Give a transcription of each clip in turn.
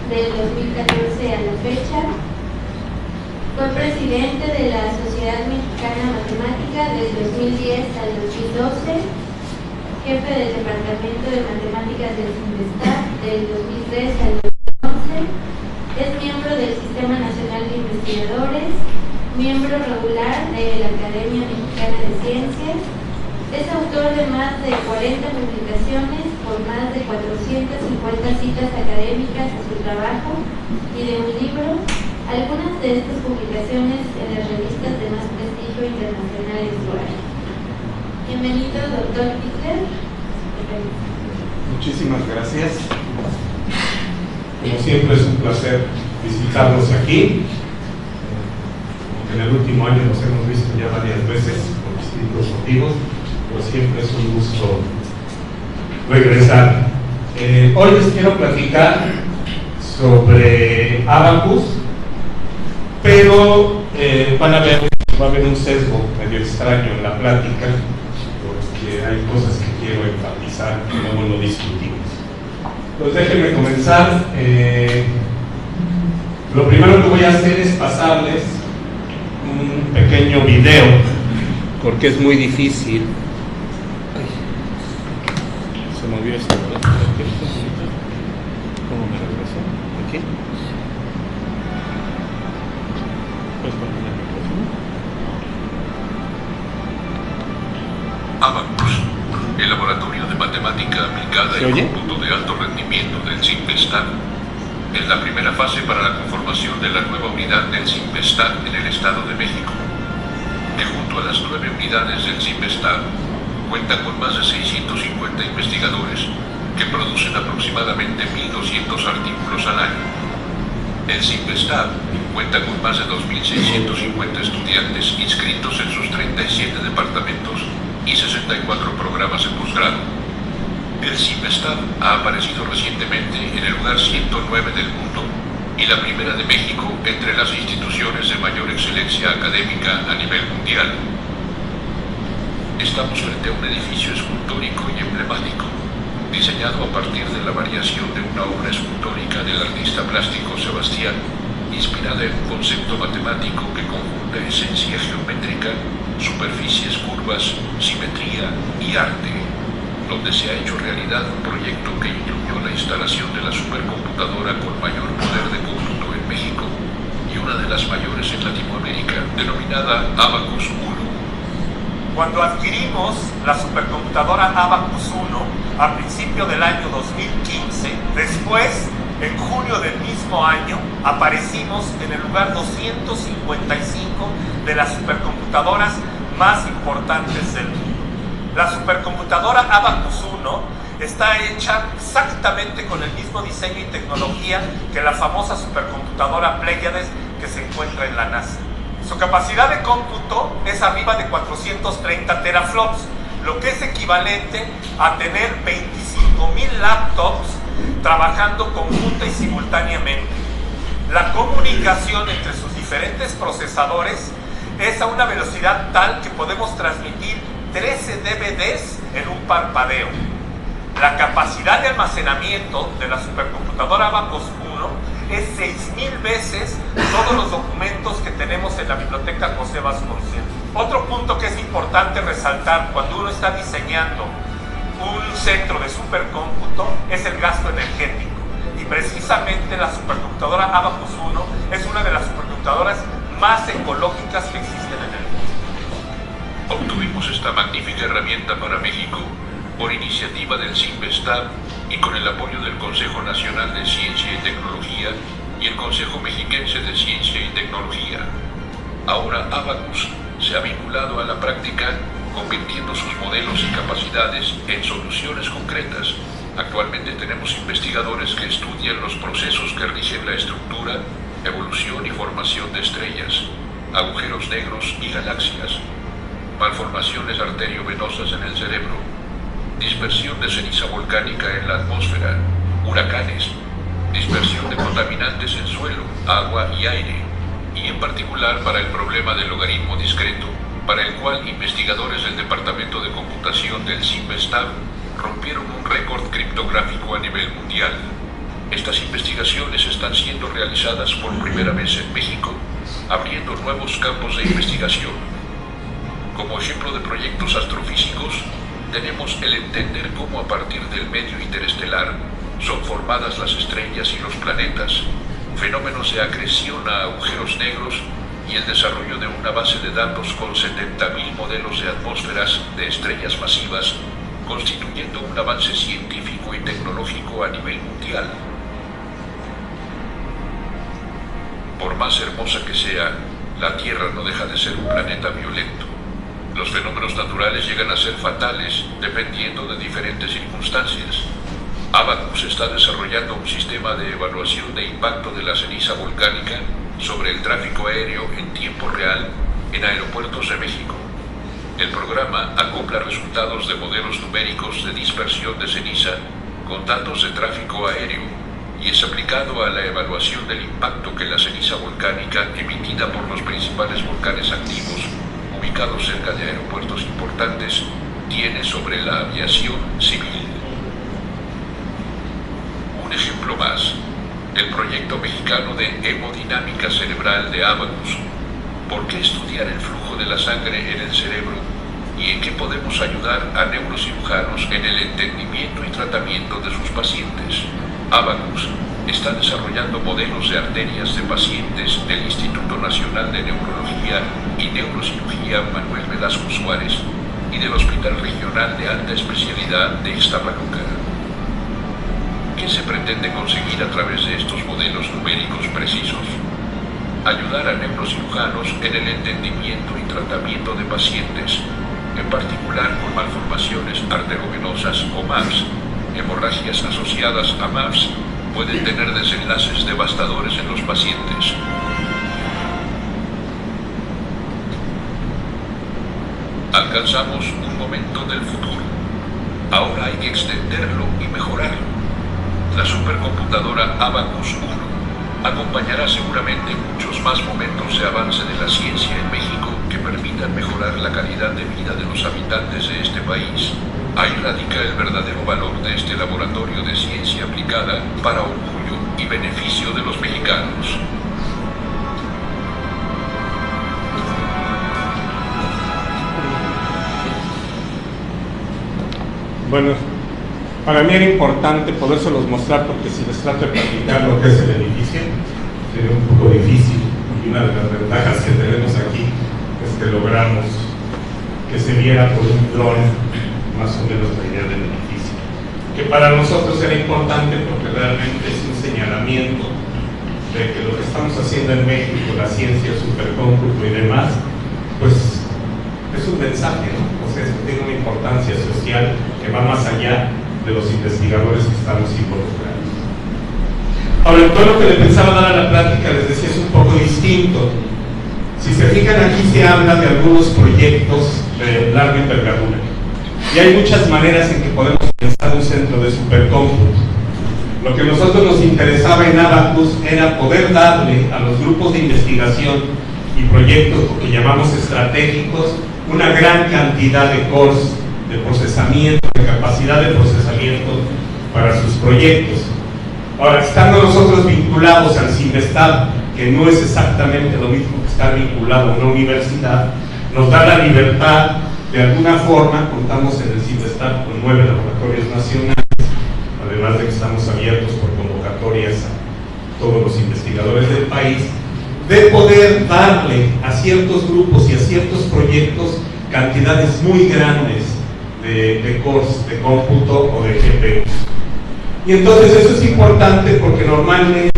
del 2014 a la fecha. Fue presidente de la Sociedad Mexicana Matemática del 2010 al 2012, jefe del Departamento de Matemáticas del CIMBESTAB del 2003 al 2011, es miembro del Sistema Nacional de Investigadores, miembro regular de la Academia Mexicana de Ciencias, es autor de más de 40 publicaciones por más de 450 citas académicas a su trabajo y de un libro, algunas de estas publicaciones en las revistas de más prestigio internacional en su área. Bienvenido, doctor Hitler. Muchísimas gracias. Como siempre es un placer visitarlos aquí. En el último año nos hemos visto ya varias veces por distintos motivos, pero siempre es un gusto regresar. Hoy les quiero platicar sobre Abacus, pero va a haber un sesgo medio extraño en la plática, porque hay cosas que quiero enfatizar que luego no discutimos. Pues déjenme comenzar. Lo primero que voy a hacer es pasarles un pequeño video, porque es muy difícil. Ay, se movió esto, ¿verdad? ¿Cómo me regresó? ¿Aquí? ¿Puedes poner el micrófono? Abacus, el laboratorio de matemática aplicada y cómputo de alto rendimiento del CIMBESTAB, es la primera fase para la conformación de la nueva unidad del CIMBESTAB en el Estado de México, que junto a las 9 unidades del CIMBESTAB cuenta con más de 650 investigadores que producen aproximadamente 1.200 artículos al año. El CIMBESTAB cuenta con más de 2.650 estudiantes inscritos en sus 37 departamentos y 64 programas de posgrado. El CIMBESTAB ha aparecido recientemente en el lugar 109 del mundo y la primera de México entre las instituciones de mayor excelencia académica a nivel mundial. Estamos frente a un edificio escultórico y emblemático, diseñado a partir de la variación de una obra escultórica del artista plástico Sebastián, inspirada en un concepto matemático que conjunta esencia geométrica, superficies curvas, simetría y arte, donde se ha hecho realidad un proyecto que incluyó la instalación de la supercomputadora con mayor poder de cómputo en México y una de las mayores en Latinoamérica, denominada Abacus 1. Cuando adquirimos la supercomputadora Abacus 1 a principio del año 2015, después, en junio del mismo año, aparecimos en el lugar 255 de las supercomputadoras más importantes del mundo. La supercomputadora Abacus 1 está hecha exactamente con el mismo diseño y tecnología que la famosa supercomputadora Pleiades que se encuentra en la NASA. Su capacidad de cómputo es arriba de 430 teraflops, lo que es equivalente a tener 25,000 laptops trabajando conjunta y simultáneamente. La comunicación entre sus diferentes procesadores es a una velocidad tal que podemos transmitir 13 DVDs en un parpadeo. La capacidad de almacenamiento de la supercomputadora Abacus 1 es 6,000 veces todos los documentos que tenemos en la biblioteca José Vasconcelos. Otro punto que es importante resaltar cuando uno está diseñando un centro de supercómputo es el gasto energético. Y precisamente la supercomputadora Abacus 1 es una de las supercomputadoras más ecológicas que existen en el mundo. Obtuvimos esta magnífica herramienta para México por iniciativa del CIMBESTAB y con el apoyo del Consejo Nacional de Ciencia y Tecnología y el Consejo Mexiquense de Ciencia y Tecnología. Ahora Abacus se ha vinculado a la práctica, convirtiendo sus modelos y capacidades en soluciones concretas. Actualmente tenemos investigadores que estudian los procesos que rigen la estructura, evolución y formación de estrellas, agujeros negros y galaxias, malformaciones arteriovenosas en el cerebro, dispersión de ceniza volcánica en la atmósfera, huracanes, dispersión de contaminantes en suelo, agua y aire, y en particular para el problema del logaritmo discreto, para el cual investigadores del Departamento de Computación del CIMBESTAB rompieron un récord criptográfico a nivel mundial. Estas investigaciones están siendo realizadas por primera vez en México, abriendo nuevos campos de investigación. Como ejemplo de proyectos astrofísicos, tenemos el entender cómo a partir del medio interestelar son formadas las estrellas y los planetas, fenómenos de acreción a agujeros negros y el desarrollo de una base de datos con 70.000 modelos de atmósferas de estrellas masivas, constituyendo un avance científico y tecnológico a nivel mundial. Por más hermosa que sea, la Tierra no deja de ser un planeta violento. Los fenómenos naturales llegan a ser fatales dependiendo de diferentes circunstancias. Abacus está desarrollando un sistema de evaluación de impacto de la ceniza volcánica sobre el tráfico aéreo en tiempo real en aeropuertos de México. El programa acopla resultados de modelos numéricos de dispersión de ceniza con datos de tráfico aéreo y es aplicado a la evaluación del impacto que la ceniza volcánica emitida por los principales volcanes activos ubicados cerca de aeropuertos importantes tiene sobre la aviación civil. Un ejemplo más, el proyecto mexicano de hemodinámica cerebral de Abacus. ¿Por qué estudiar el flujo de la sangre en el cerebro y en qué podemos ayudar a neurocirujanos en el entendimiento y tratamiento de sus pacientes? Abacus está desarrollando modelos de arterias de pacientes del Instituto Nacional de Neurología y Neurocirugía Manuel Velasco Suárez y del Hospital Regional de Alta Especialidad de Ixtapaluca. ¿Qué se pretende conseguir a través de estos modelos numéricos precisos? Ayudar a neurocirujanos en el entendimiento y tratamiento de pacientes, en particular con malformaciones arteriovenosas o MAVS. Hemorragias asociadas a MAVS pueden tener desenlaces devastadores en los pacientes. Alcanzamos un momento del futuro. Ahora hay que extenderlo y mejorarlo. La supercomputadora Abacus 1 acompañará seguramente muchos más momentos de avance de la ciencia en México que permitan mejorar la calidad de vida de los habitantes de este país. Ahí radica el verdadero valor de este laboratorio de ciencia aplicada para orgullo y beneficio de los mexicanos. Bueno, para mí era importante podérselos mostrar porque si les trato de platicar lo que es el edificio, sería un poco difícil, y una de las ventajas que tenemos aquí es que logramos que se viera por un dron más o menos la idea del edificio, que para nosotros era importante porque realmente es un señalamiento de que lo que estamos haciendo en México, la ciencia, supercómputo y demás, pues es un mensaje, ¿no? O sea, esto tiene una importancia social que va más allá de los investigadores que estamos involucrados. Ahora, el tono que le pensaba dar a la plática, les decía, es un poco distinto. Si se fijan, aquí se habla de algunos proyectos de larga envergadura. Y hay muchas maneras en que podemos pensar un centro de supercómputo. Lo que a nosotros nos interesaba en Abacus era poder darle a los grupos de investigación y proyectos que llamamos estratégicos una gran cantidad de cores, de procesamiento, de capacidad de procesamiento para sus proyectos. Ahora, estando nosotros vinculados al CIMBESTAB, que no es exactamente lo mismo que estar vinculado a una universidad, nos da la libertad. De alguna forma, contamos en el CIMBESTAB con 9 laboratorios nacionales, además de que estamos abiertos por convocatorias a todos los investigadores del país, de poder darle a ciertos grupos y a ciertos proyectos cantidades muy grandes de cores, de cómputo o de GPUs. Y entonces eso es importante porque normalmente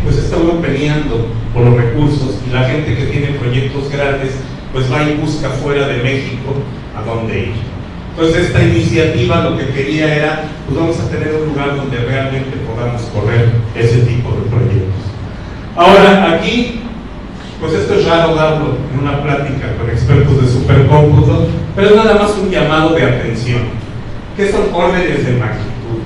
pues está uno peleando por los recursos y la gente que tiene proyectos grandes pues va y busca fuera de México a dónde ir. Entonces esta iniciativa lo que quería era, pues vamos a tener un lugar donde realmente podamos correr ese tipo de proyectos. Ahora aquí, pues esto es raro darlo en una plática con expertos de supercómputo, pero es nada más un llamado de atención. ¿Qué son órdenes de magnitud?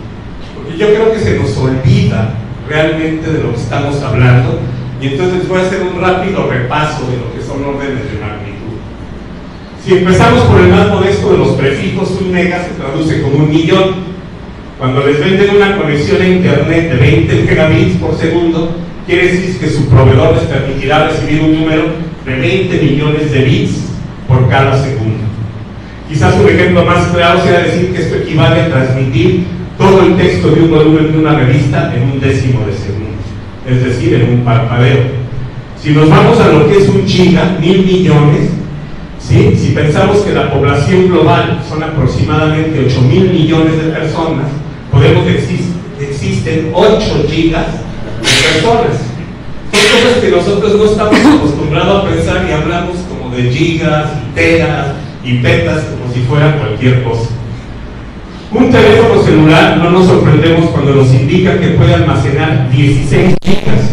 Porque yo creo que se nos olvida realmente de lo que estamos hablando, y entonces voy a hacer un rápido repaso de lo que son órdenes de magnitud. Si empezamos por el más modesto de los prefijos, un mega se traduce como 1.000.000, Cuando les venden una conexión a internet de 20 megabits por segundo, quiere decir que su proveedor les permitirá recibir un número de 20 millones de bits por cada segundo. Quizás un ejemplo más claro sea decir que esto equivale a transmitir todo el texto de un volumen de una revista en un décimo de segundo, es decir, en un parpadeo. Si nos vamos a lo que es un giga, 1000 millones, ¿sí? Si pensamos que la población global son aproximadamente 8.000 millones de personas, podemos decir que existen 8 gigas de personas. Son cosas que nosotros no estamos acostumbrados a pensar y hablamos como de gigas, y teras y petas como si fuera cualquier cosa. Un teléfono celular no nos sorprendemos cuando nos indica que puede almacenar 16 gigas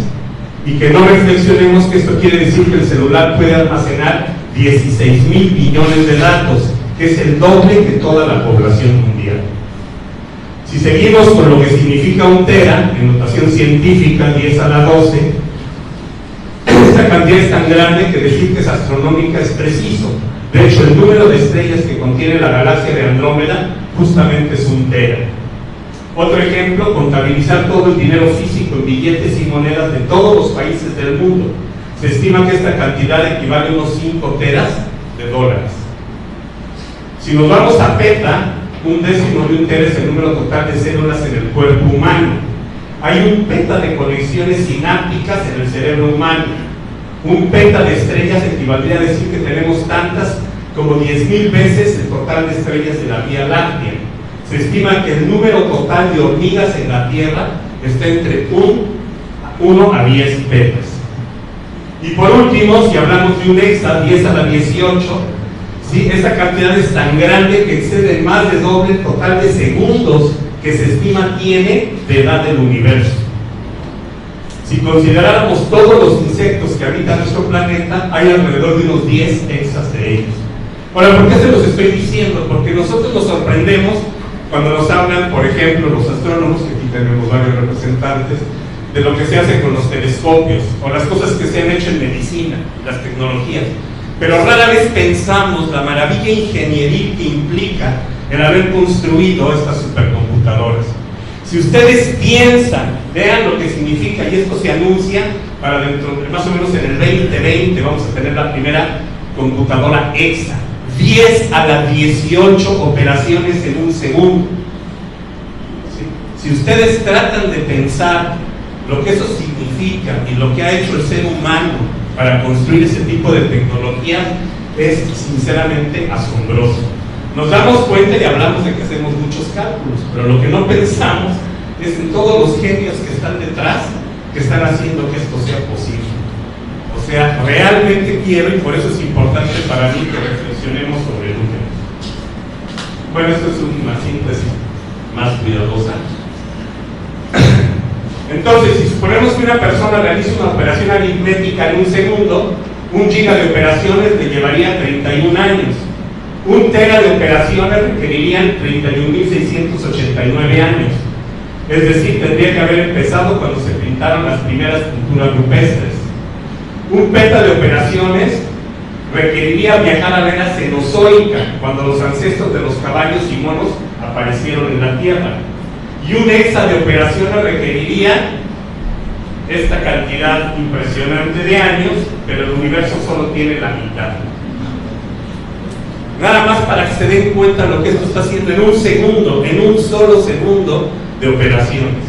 y que no reflexionemos que esto quiere decir que el celular puede almacenar 16.000 billones de datos, que es el doble que toda la población mundial. Si seguimos con lo que significa un tera, en notación científica 10 a la 12, esta cantidad es tan grande que decir que es astronómica es preciso. De hecho, el número de estrellas que contiene la galaxia de Andrómeda justamente es un tera. Otro ejemplo, contabilizar todo el dinero físico en billetes y monedas de todos los países del mundo. Se estima que esta cantidad equivale a unos 5 teras de dólares. Si nos vamos a peta, un décimo de un tera es el número total de células en el cuerpo humano. Hay un peta de conexiones sinápticas en el cerebro humano. Un peta de estrellas equivaldría a decir que tenemos tantas como 10.000 veces el total de estrellas de la Vía Láctea. Se estima que el número total de hormigas en la Tierra está entre 1 a 10 petas. Y por último, si hablamos de un hexa, 10 a la 18, ¿sí? Esta cantidad es tan grande que excede más de doble el total de segundos que se estima tiene de edad del universo. Si consideráramos todos los insectos que habitan nuestro planeta, hay alrededor de unos 10 hexas de ellos. Ahora, ¿por qué se los estoy diciendo? Porque nosotros nos sorprendemos cuando nos hablan, por ejemplo, los astrónomos, que aquí tenemos varios representantes, de lo que se hace con los telescopios, o las cosas que se han hecho en medicina, las tecnologías. Pero rara vez pensamos la maravilla ingenieril que implica el haber construido estas supercomputadoras. Si ustedes piensan, vean lo que significa, y esto se anuncia para dentro, más o menos en el 2020, vamos a tener la primera computadora hexa, 10 a la 18 operaciones en un segundo. ¿Sí? Si ustedes tratan de pensar lo que eso significa y lo que ha hecho el ser humano para construir ese tipo de tecnología, es sinceramente asombroso. Nos damos cuenta y hablamos de que hacemos muchos cálculos, pero lo que no pensamos es en todos los genios que están detrás, que están haciendo que esto sea posible. O sea, realmente quiero, y por eso es importante para mí que reflexionemos sobre números. Bueno, esto es una síntesis más cuidadosa. Entonces, si suponemos que una persona realiza una operación aritmética en un segundo, 1 giga de operaciones le llevaría 31 años. 1 tera de operaciones requerirían 31.689 años. Es decir, tendría que haber empezado cuando se pintaron las primeras pinturas rupestres. 1 peta de operaciones requeriría viajar a la era cenozoica, cuando los ancestros de los caballos y monos aparecieron en la Tierra. Y 1 hexa de operaciones requeriría esta cantidad impresionante de años, pero el universo solo tiene la mitad. Nada más para que se den cuenta lo que esto está haciendo en un segundo, en un solo segundo de operaciones.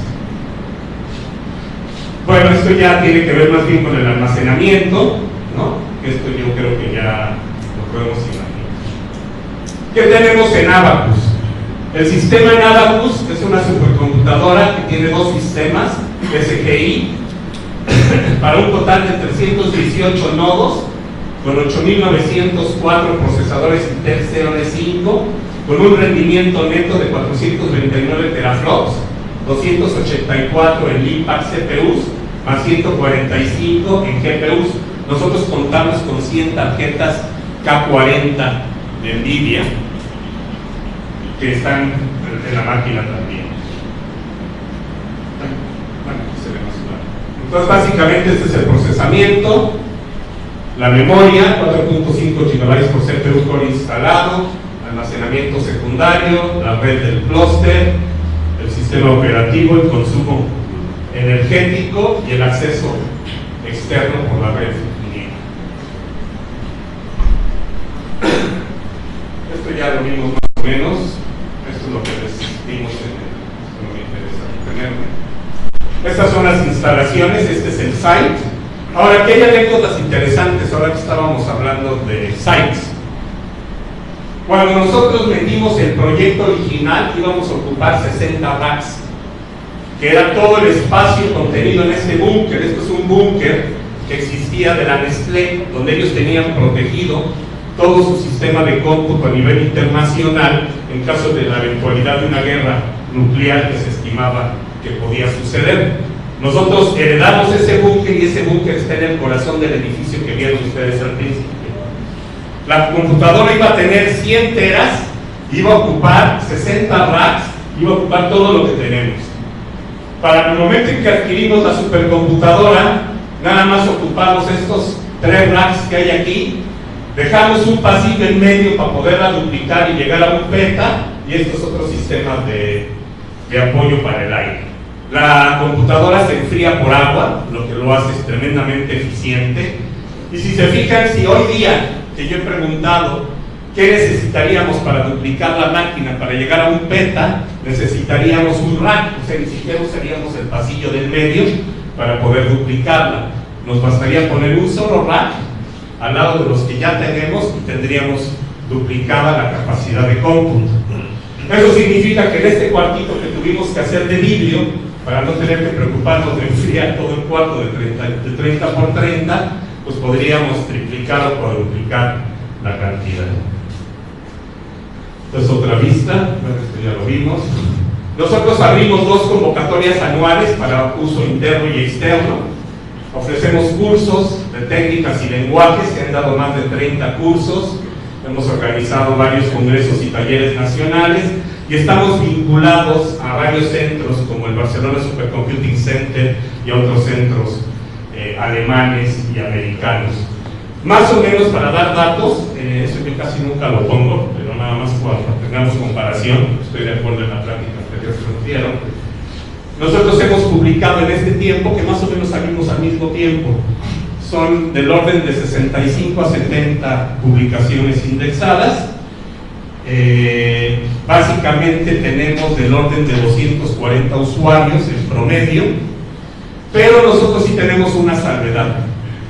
Bueno, esto ya tiene que ver más bien con el almacenamiento, ¿no? Esto yo creo que ya lo podemos imaginar. ¿Qué tenemos en Abacus? El sistema en Abacus es una supercomputadora que tiene 2 sistemas SGI para un total de 318 nodos con 8.904 procesadores Intel Xeon E5 con un rendimiento neto de 429 teraflops, 284 en Impact CPUs más 145 en GPUs. Nosotros contamos con 100 tarjetas K40 de NVIDIA que están en la máquina también. Bueno, se ve más claro. Entonces, básicamente este es el procesamiento, la memoria, 4.5 GB por CPU core instalado, almacenamiento secundario, la red del clúster, el sistema operativo, el consumo energético y el acceso externo por la red unida. Esto ya lo vimos más o menos. Esto es lo que les dimos no me interesa tenerlo. Estas son las instalaciones, este es el site. Ahora, aquí hay anécdotas interesantes, ahora que estábamos hablando de sites. Cuando nosotros metimos el proyecto original, íbamos a ocupar 60 racks, que era todo el espacio contenido en este búnker. Esto es un búnker que existía de la Nestlé, donde ellos tenían protegido todo su sistema de cómputo a nivel internacional en caso de la eventualidad de una guerra nuclear que se estimaba que podía suceder. Nosotros heredamos ese búnker y ese búnker está en el corazón del edificio que vieron ustedes al principio. La computadora iba a tener 100 teras, iba a ocupar 60 racks, iba a ocupar todo lo que tenemos. Para el momento en que adquirimos la supercomputadora, nada más ocupamos estos 3 racks que hay aquí, dejamos un pasillo en medio para poderla duplicar y llegar a un PETA, y estos otros sistemas de apoyo para el aire. La computadora se enfría por agua, lo que lo hace es tremendamente eficiente. Y si se fijan, si hoy día que yo he preguntado qué necesitaríamos para duplicar la máquina para llegar a un PETA, necesitaríamos un rack, o sea, ni siquiera usaríamos el pasillo del medio para poder duplicarla. Nos bastaría poner un solo rack al lado de los que ya tenemos y tendríamos duplicada la capacidad de cómputo. Eso significa que en este cuartito que tuvimos que hacer de vidrio, para no tener que preocuparnos de enfriar todo el cuarto de 30 por 30, pues podríamos triplicar o cuadruplicar la cantidad. Entonces, otra vista, esto ya lo vimos. Nosotros abrimos 2 convocatorias anuales para uso interno y externo. Ofrecemos cursos de técnicas y lenguajes, se han dado más de 30 cursos. Hemos organizado varios congresos y talleres nacionales y estamos vinculados a varios centros como el Barcelona Supercomputing Center y a otros centros alemanes y americanos. Más o menos, para dar datos, eso yo casi nunca lo pongo, pero nada más cuando tengamos comparación, estoy de acuerdo en la práctica anterior que nos dieron. Nosotros hemos publicado en este tiempo, que más o menos salimos al mismo tiempo, son del orden de 65 a 70 publicaciones indexadas. Básicamente tenemos del orden de 240 usuarios en promedio, pero nosotros sí tenemos una salvedad.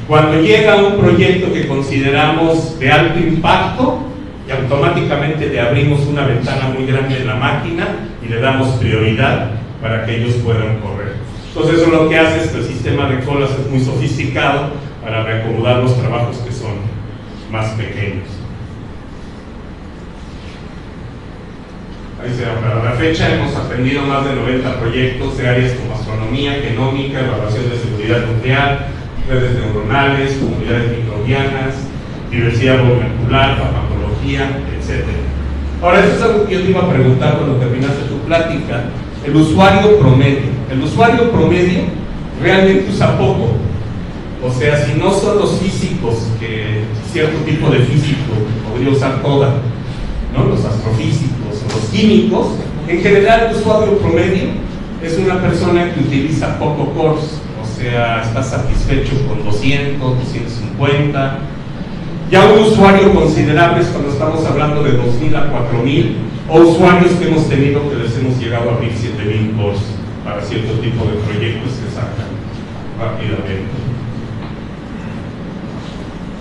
Cuando llega un proyecto que consideramos de alto impacto, y automáticamente le abrimos una ventana muy grande en la máquina y le damos prioridad para que ellos puedan correr. Entonces eso lo que hace es que el sistema de colas es muy sofisticado para reacomodar los trabajos que son más pequeños. Ahí se va. Para la fecha hemos atendido más de 90 proyectos de áreas como astronomía, genómica, evaluación de seguridad nuclear, redes neuronales, comunidades microbianas, diversidad molecular, farmacología, etc. Ahora, eso es algo que yo te iba a preguntar cuando terminaste tu plática. El usuario promedio. El usuario promedio realmente usa poco. O sea, si no son los físicos, que cierto tipo de físico podría usar toda, ¿no? Los astrofísicos o los químicos, en general el usuario promedio es una persona que utiliza poco cores, o sea, está satisfecho con 200, 250. Ya un usuario considerable es cuando estamos hablando de 2000 a 4000, o usuarios que hemos tenido que les hemos llegado a abrir 7000 cores para cierto tipo de proyectos que sacan rápidamente.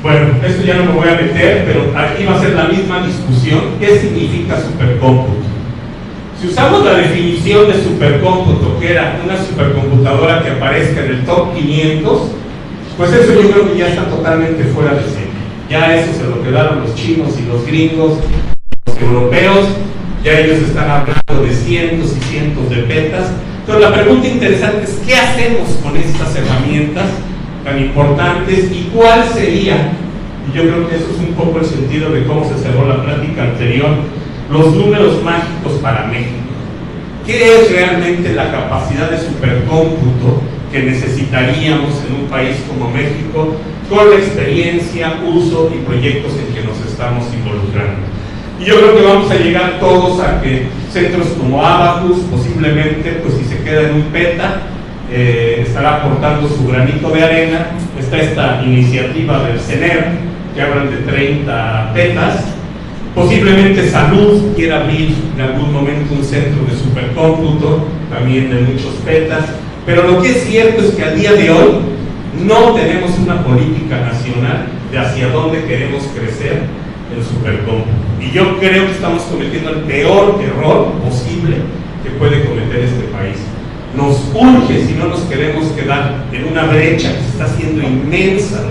Bueno, esto ya no me voy a meter, pero aquí va a ser la misma discusión. ¿Qué significa supercómputo? Si usamos la definición de supercómputo, que era una supercomputadora que aparezca en el top 500, pues eso yo creo que ya está totalmente fuera de serie. Ya eso se lo quedaron los chinos y los gringos, los europeos, ya ellos están hablando de cientos y cientos de petas. Entonces la pregunta interesante es, ¿qué hacemos con estas herramientas tan importantes y cuál sería? Y yo creo que eso es un poco el sentido de cómo se cerró la plática anterior, los números mágicos para México. ¿Qué es realmente la capacidad de supercómputo que necesitaríamos en un país como México con la experiencia, uso y proyectos en que nos estamos involucrando? Y yo creo que vamos a llegar todos a que centros como Abacus, posiblemente, pues si se queda en un PETA, estará aportando su granito de arena. Está esta iniciativa del CENER, que hablan de 30 PETAs. Posiblemente Salud quiera abrir en algún momento un centro de supercómputo, también de muchos PETAs. Pero lo que es cierto es que a día de hoy no tenemos una política nacional de hacia dónde queremos crecer el supercómputo. Y yo creo que estamos cometiendo el peor error posible que puede cometer este país. Nos urge, si no nos queremos quedar en una brecha que se está haciendo inmensa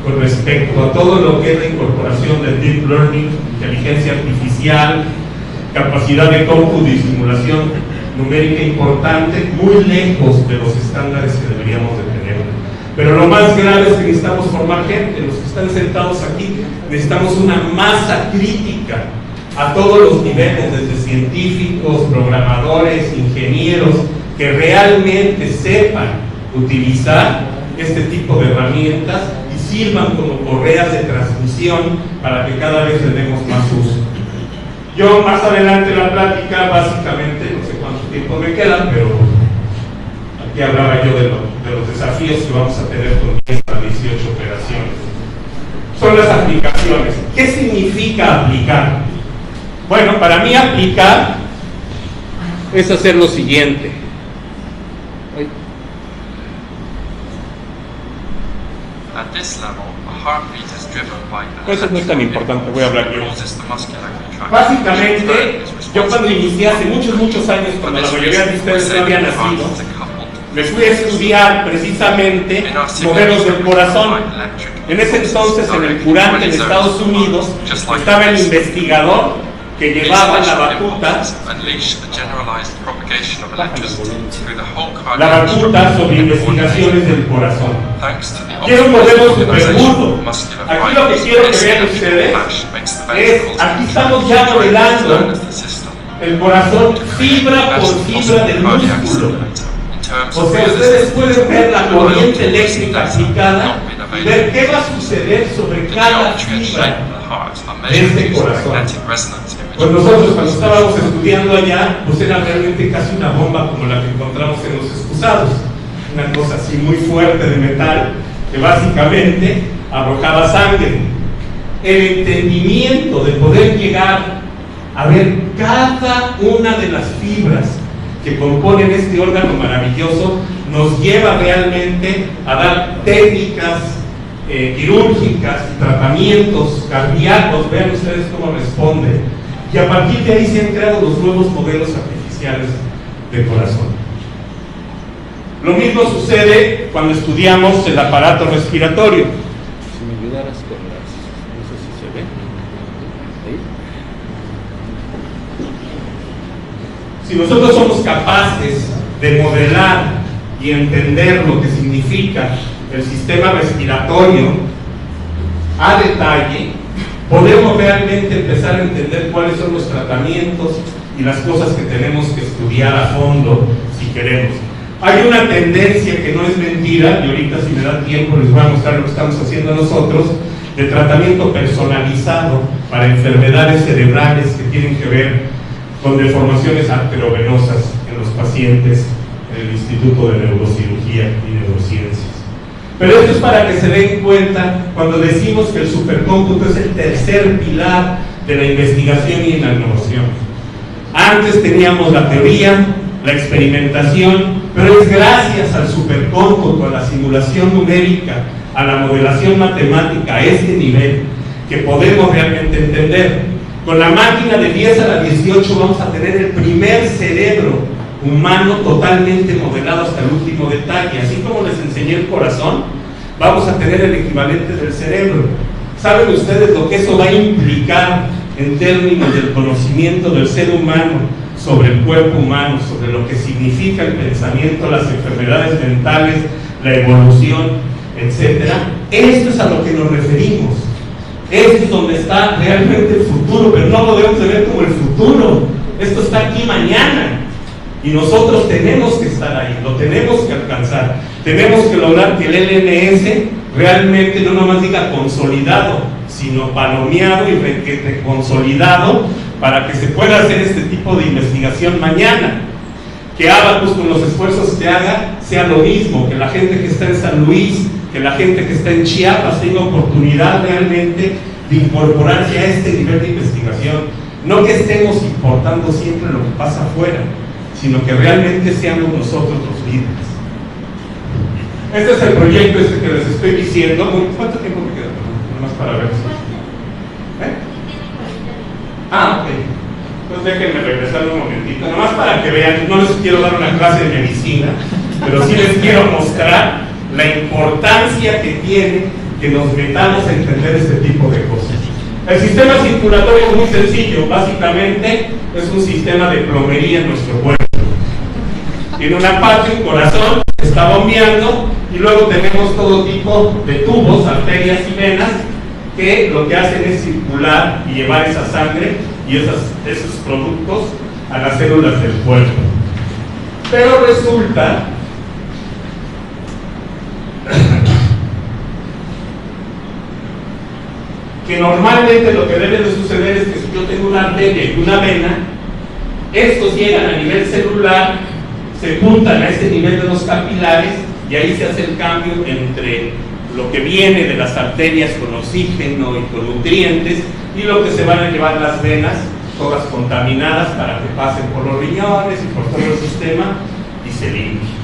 con respecto a todo lo que es la incorporación del deep learning, inteligencia artificial, capacidad de cómputo y simulación numérica importante, muy lejos de los estándares que deberíamos de tener. Pero lo más grave es que necesitamos formar gente. Los que están sentados aquí necesitamos una masa crítica a todos los niveles, desde científicos, programadores, ingenieros, que realmente sepan utilizar este tipo de herramientas y sirvan como correas de transmisión para que cada vez le demos más uso. Yo más adelante en la plática, básicamente, no sé cuánto tiempo me queda, pero aquí hablaba yo de los desafíos que vamos a tener con estas 18 operaciones. Son las aplicaciones. ¿Qué significa aplicar? Bueno, para mí aplicar es hacer lo siguiente. Eso no es tan importante, voy a hablar yo. Básicamente, yo cuando inicié hace muchos años, cuando la mayoría de ustedes no habían nacido, me fui a estudiar precisamente modelos del corazón. En ese entonces, en el CURAN en Estados Unidos, estaba el investigador que llevaba la batuta sobre investigaciones del corazón. Quiero un modelo super burdo. Aquí lo que quiero que vean ustedes es, aquí estamos ya modelando el corazón fibra por fibra del músculo. O sea, ustedes pueden ver la corriente eléctrica aplicada y ver qué va a suceder sobre cada fibra de este corazón. Pues nosotros cuando estábamos estudiando allá, pues era realmente casi una bomba como la que encontramos en los excusados. Una cosa así muy fuerte de metal que básicamente arrojaba sangre. El entendimiento de poder llegar a ver cada una de las fibras que componen este órgano maravilloso nos lleva realmente a dar técnicas quirúrgicas, tratamientos cardíacos. Vean ustedes cómo responde. Y a partir de ahí se han creado los nuevos modelos artificiales de corazón. Lo mismo sucede cuando estudiamos el aparato respiratorio. Si me ayudaras con las... no sé si se ve. ¿Ahí? Si nosotros somos capaces de modelar y entender lo que significa el sistema respiratorio a detalle, podemos realmente empezar a entender cuáles son los tratamientos y las cosas que tenemos que estudiar a fondo si queremos. Hay una tendencia que no es mentira, y ahorita si me da tiempo les voy a mostrar lo que estamos haciendo nosotros, de tratamiento personalizado para enfermedades cerebrales que tienen que ver con deformaciones arteriovenosas en los pacientes en el Instituto de Neurocirugía y Neurociencias. Pero esto es para que se den cuenta cuando decimos que el supercómputo es el tercer pilar de la investigación y la innovación. Antes teníamos la teoría, la experimentación, pero es gracias al supercómputo, a la simulación numérica, a la modelación matemática, a este nivel, que podemos realmente entender. Con la máquina de 10 a la 18 vamos a tener el primer cerebro humano totalmente modelado hasta el último detalle. Así como les enseñé el corazón, vamos a tener el equivalente del cerebro. ¿Saben ustedes lo que eso va a implicar en términos del conocimiento del ser humano sobre el cuerpo humano, sobre lo que significa el pensamiento, las enfermedades mentales, la evolución, etcétera? Esto es a lo que nos referimos. Esto es donde está realmente el futuro, pero no lo debemos de ver como el futuro. Esto está aquí mañana. Y nosotros tenemos que estar ahí, lo tenemos que alcanzar. Tenemos que lograr que el LNS realmente no nomás diga consolidado, sino palomeado y consolidado para que se pueda hacer este tipo de investigación mañana. Que Abacus, con los esfuerzos que haga, sea lo mismo, que la gente que está en San Luis, que la gente que está en Chiapas tenga oportunidad realmente de incorporarse a este nivel de investigación. No que estemos importando siempre lo que pasa afuera, sino que realmente seamos nosotros los líderes. Este es el proyecto que les estoy diciendo. ¿Cuánto tiempo me queda? Nomás para ver. Ok. Entonces déjenme regresar un momentito, nomás para que vean. No les quiero dar una clase de medicina, pero sí les quiero mostrar la importancia que tiene que nos metamos a entender este tipo de cosas. El sistema circulatorio es muy sencillo, básicamente es un sistema de plomería en nuestro cuerpo. Tiene una parte, un corazón, está bombeando, y luego tenemos todo tipo de tubos, arterias y venas, que lo que hacen es circular y llevar esa sangre y esos productos a las células del cuerpo. Pero resulta que normalmente lo que debe de suceder es que si yo tengo una arteria y una vena, estos llegan a nivel celular, se juntan a este nivel de los capilares y ahí se hace el cambio entre lo que viene de las arterias con oxígeno y con nutrientes y lo que se van a llevar las venas, todas contaminadas, para que pasen por los riñones y por todo el sistema y se limpien.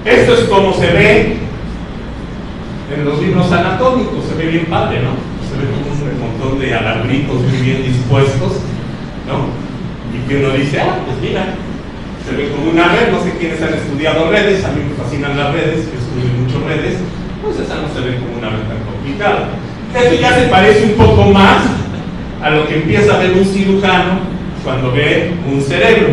Esto es como se ve en los libros anatómicos, se ve bien padre, ¿no? Se ve como un montón de alambritos muy bien dispuestos, ¿no? Y que uno dice, pues mira, se ve como una red. No sé quiénes han estudiado redes, a mí me fascinan las redes, yo estudio mucho redes, pues esa no se ve como una red tan complicada. Esto ya se parece un poco más a lo que empieza a ver un cirujano cuando ve un cerebro.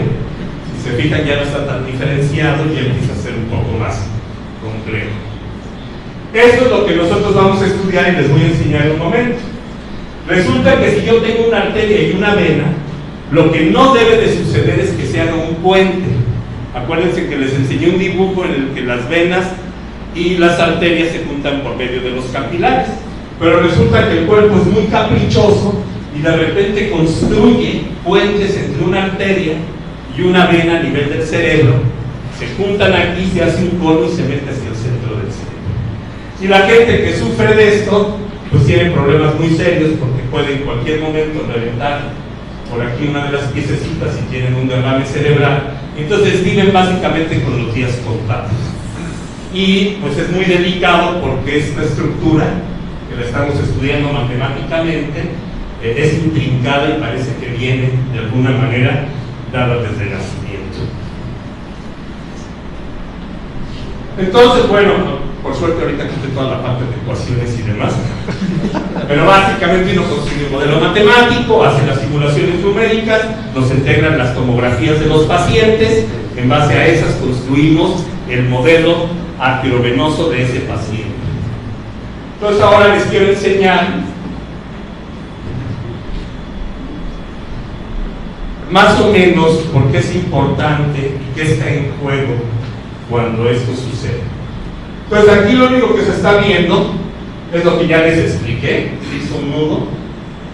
Si se fijan, ya no está tan diferenciado y empieza a ser un poco más complejo. Esto es lo que nosotros vamos a estudiar y les voy a enseñar en un momento. Resulta que si yo tengo una arteria y una vena, lo que no debe de suceder es que se haga un puente. Acuérdense que les enseñé un dibujo en el que las venas y las arterias se juntan por medio de los capilares, pero resulta que el cuerpo es muy caprichoso y de repente construye puentes entre una arteria y una vena a nivel del cerebro, se juntan aquí, se hace un cono y se mete hacia el centro del cerebro. Y la gente que sufre de esto pues tiene problemas muy serios, porque puede en cualquier momento reventar por aquí una de las piececitas y tienen un derrame cerebral. Entonces viven básicamente con los días contados. Y pues es muy delicado, porque esta estructura que la estamos estudiando matemáticamente es intrincada y parece que viene de alguna manera dada desde el nacimiento. Entonces, bueno, por suerte ahorita quité toda la parte de ecuaciones y demás, pero básicamente uno construye un modelo matemático, hace las simulaciones numéricas, nos integran las tomografías de los pacientes, en base a esas construimos el modelo arteriovenoso de ese paciente. Entonces ahora les quiero enseñar más o menos por qué es importante y qué está en juego cuando esto sucede. Entonces aquí lo único que se está viendo es lo que ya les expliqué. Se hizo un nudo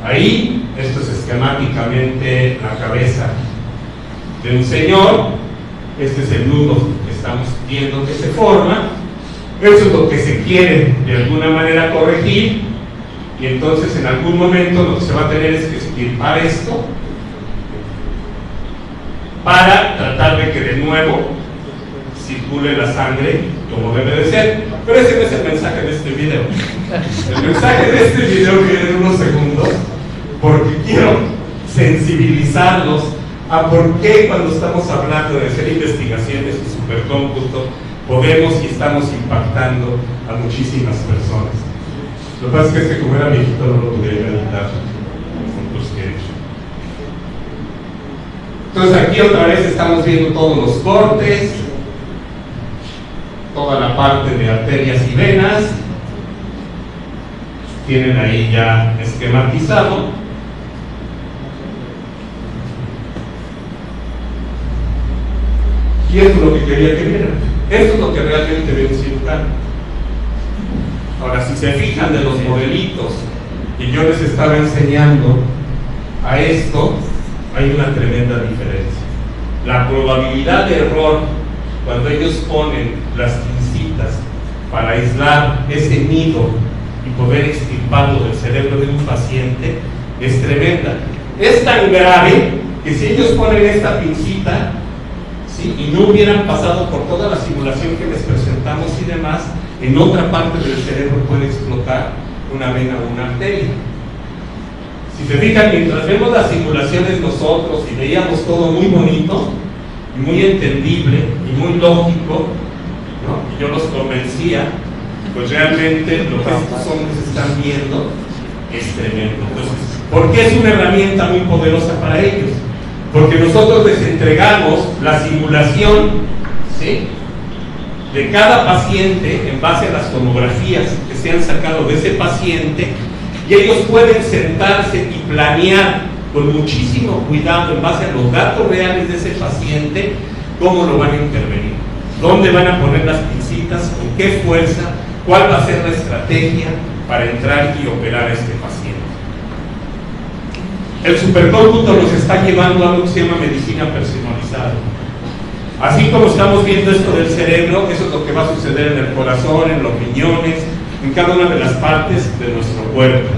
ahí. Esto es esquemáticamente la cabeza de un señor. Este es el nudo que estamos viendo que se forma. Eso es lo que se quiere de alguna manera corregir, y entonces en algún momento lo que se va a tener es que extirpar esto para tratar de que de nuevo circule la sangre como debe de ser. Pero ese no es el mensaje de este video. El mensaje de este video viene en unos segundos, porque quiero sensibilizarlos a por qué cuando estamos hablando de hacer investigaciones y supercómputo podemos y estamos impactando a muchísimas personas. Lo que pasa es que como era viejito no lo pudiera editar con los que he hecho. Entonces aquí otra vez estamos viendo todos los cortes, toda la parte de arterias y venas. Tienen ahí ya esquematizado. Y esto es lo que quería que vieran. Esto es lo que realmente ve un cirujano. Ahora, si se fijan de los modelitos y yo les estaba enseñando a esto, hay una tremenda diferencia. La probabilidad de error cuando ellos ponen las pincitas para aislar ese nido y poder extirparlo del cerebro de un paciente es tremenda. Es tan grave que si ellos ponen esta pincita, ¿sí?, y no hubieran pasado por toda la simulación que les presentamos y demás, en otra parte del cerebro puede explotar una vena o una arteria. Si se fijan, mientras vemos las simulaciones nosotros y veíamos todo muy bonito y muy entendible y muy lógico, ¿no?, y yo los convencía, pues realmente lo que estos hombres están viendo es tremendo. Entonces, ¿por qué es una herramienta muy poderosa para ellos? Porque nosotros les entregamos la simulación, ¿sí?, de cada paciente en base a las tomografías que se han sacado de ese paciente, y ellos pueden sentarse y planear con muchísimo cuidado en base a los datos reales de ese paciente cómo lo van a intervenir, dónde van a poner las pincitas, con qué fuerza, cuál va a ser la estrategia para entrar y operar a este paciente. El supercómputo nos está llevando a algo que se llama medicina personalizada. Así como estamos viendo esto del cerebro, eso es lo que va a suceder en el corazón, en los riñones, en cada una de las partes de nuestro cuerpo.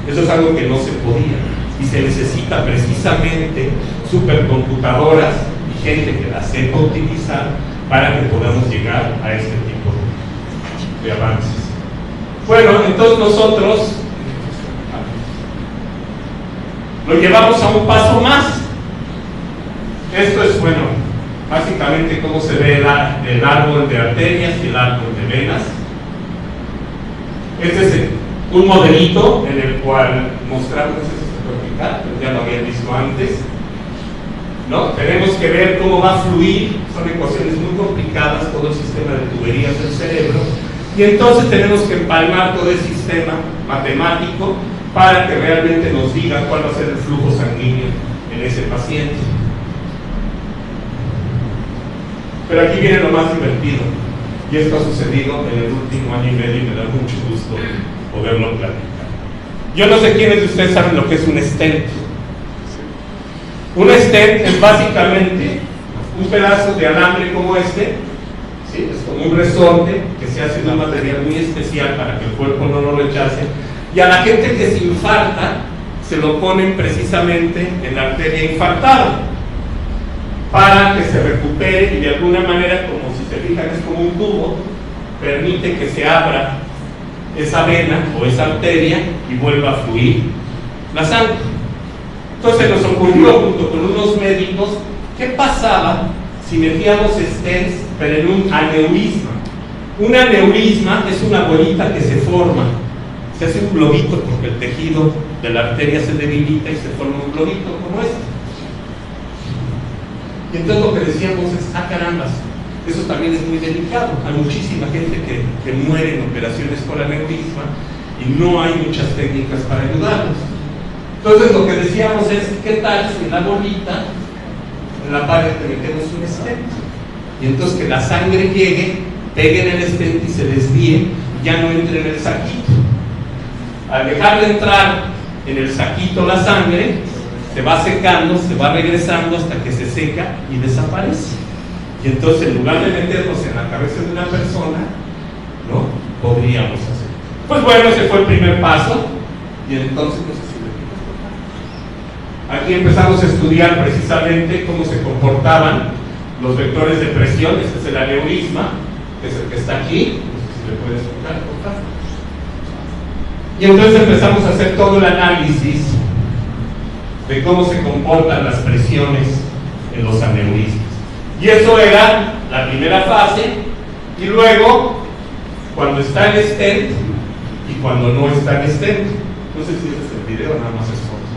Eso es algo que no se podía, y se necesita precisamente supercomputadoras y gente que las sepa utilizar para que podamos llegar a este tipo de avances. Bueno, entonces nosotros lo llevamos a un paso más. Esto es, bueno, básicamente cómo se ve el árbol de arterias y el árbol de venas. Este es un modelito en el cual mostramos, pero ya lo habían visto antes, ¿no? Tenemos que ver cómo va a fluir, son ecuaciones muy complicadas, todo el sistema de tuberías del cerebro, y entonces tenemos que empalmar todo el sistema matemático para que realmente nos diga cuál va a ser el flujo sanguíneo en ese paciente. Pero aquí viene lo más divertido, y esto ha sucedido en el último año y medio y me da mucho gusto poderlo platicar. Yo no sé quiénes de ustedes saben lo que es un stent. Un stent es básicamente un pedazo de alambre como este, ¿sí?, es como un resorte que se hace de un material muy especial para que el cuerpo no lo rechace, y a la gente que se infarta se lo ponen precisamente en la arteria infartada para que se recupere, y de alguna manera, como si se fijan es como un tubo, permite que se abra esa vena o esa arteria y vuelva a fluir la sangre. Entonces nos ocurrió junto con unos médicos qué pasaba si metíamos stents pero en un aneurisma. Un aneurisma es una bolita que se forma, se hace un globito porque el tejido de la arteria se debilita y se forma un globito como este. Y entonces lo que decíamos es, carambas, eso también es muy delicado. Hay muchísima gente que muere en operaciones por aneurisma y no hay muchas técnicas para ayudarlos. Entonces lo que decíamos es, ¿qué tal si en la bolita, en la pared, te metemos un stent? Y entonces que la sangre llegue, pegue en el stent y se desvíe y ya no entre en el saquito. Al dejar de entrar en el saquito la sangre, se va secando, se va regresando hasta que se seca y desaparece. Y entonces, en lugar de meternos en la cabeza de una persona, ¿no?, podríamos hacer. Pues bueno, ese fue el primer paso. Y entonces, no sé si aquí empezamos a estudiar precisamente cómo se comportaban los vectores de presión. Este es el aneurisma, que es el que está aquí. No sé si le puedes tocar, por favor. Y entonces empezamos a hacer todo el análisis de cómo se comportan las presiones en los aneurismas. Y eso era la primera fase, y luego cuando está el stent y cuando no está el stent. No sé si ese es el video, nada más es foto.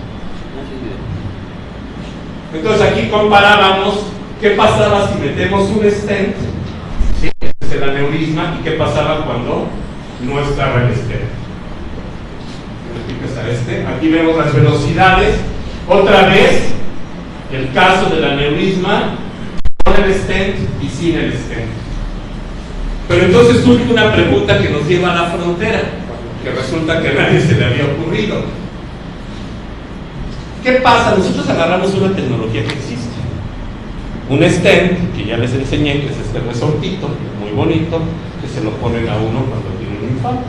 Entonces aquí comparábamos qué pasaba si metemos un stent, ¿sí?, este es el aneurisma, y qué pasaba cuando no estaba el stent. Aquí vemos las velocidades. Otra vez, el caso del aneurisma con el stent y sin el stent. Pero entonces surge una pregunta que nos lleva a la frontera, que resulta que a nadie se le había ocurrido. ¿Qué pasa? Nosotros agarramos una tecnología que existe, un stent, que ya les enseñé, que es este resortito, muy bonito, que se lo ponen a uno cuando tiene un infarto.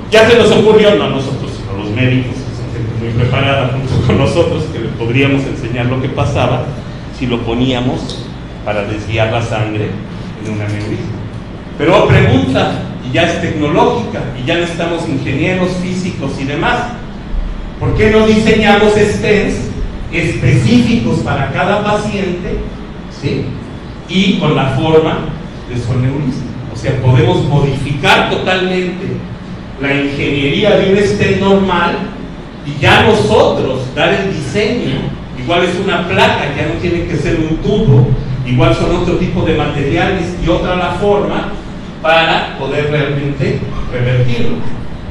Ya se nos ocurrió, no a nosotros, sino a los médicos, que son gente muy preparada junto con nosotros, que le podríamos enseñar lo que pasaba si lo poníamos para desviar la sangre en un aneurisma. Pero pregunta, y ya es tecnológica, y ya necesitamos ingenieros físicos y demás. ¿Por qué no diseñamos stents específicos para cada paciente, ¿sí? Y con la forma de su aneurisma? O sea, podemos modificar totalmente la ingeniería de un stent normal y ya nosotros dar el diseño. Igual es una placa, ya no tiene que ser un tubo, igual son otro tipo de materiales y otra la forma para poder realmente revertirlo.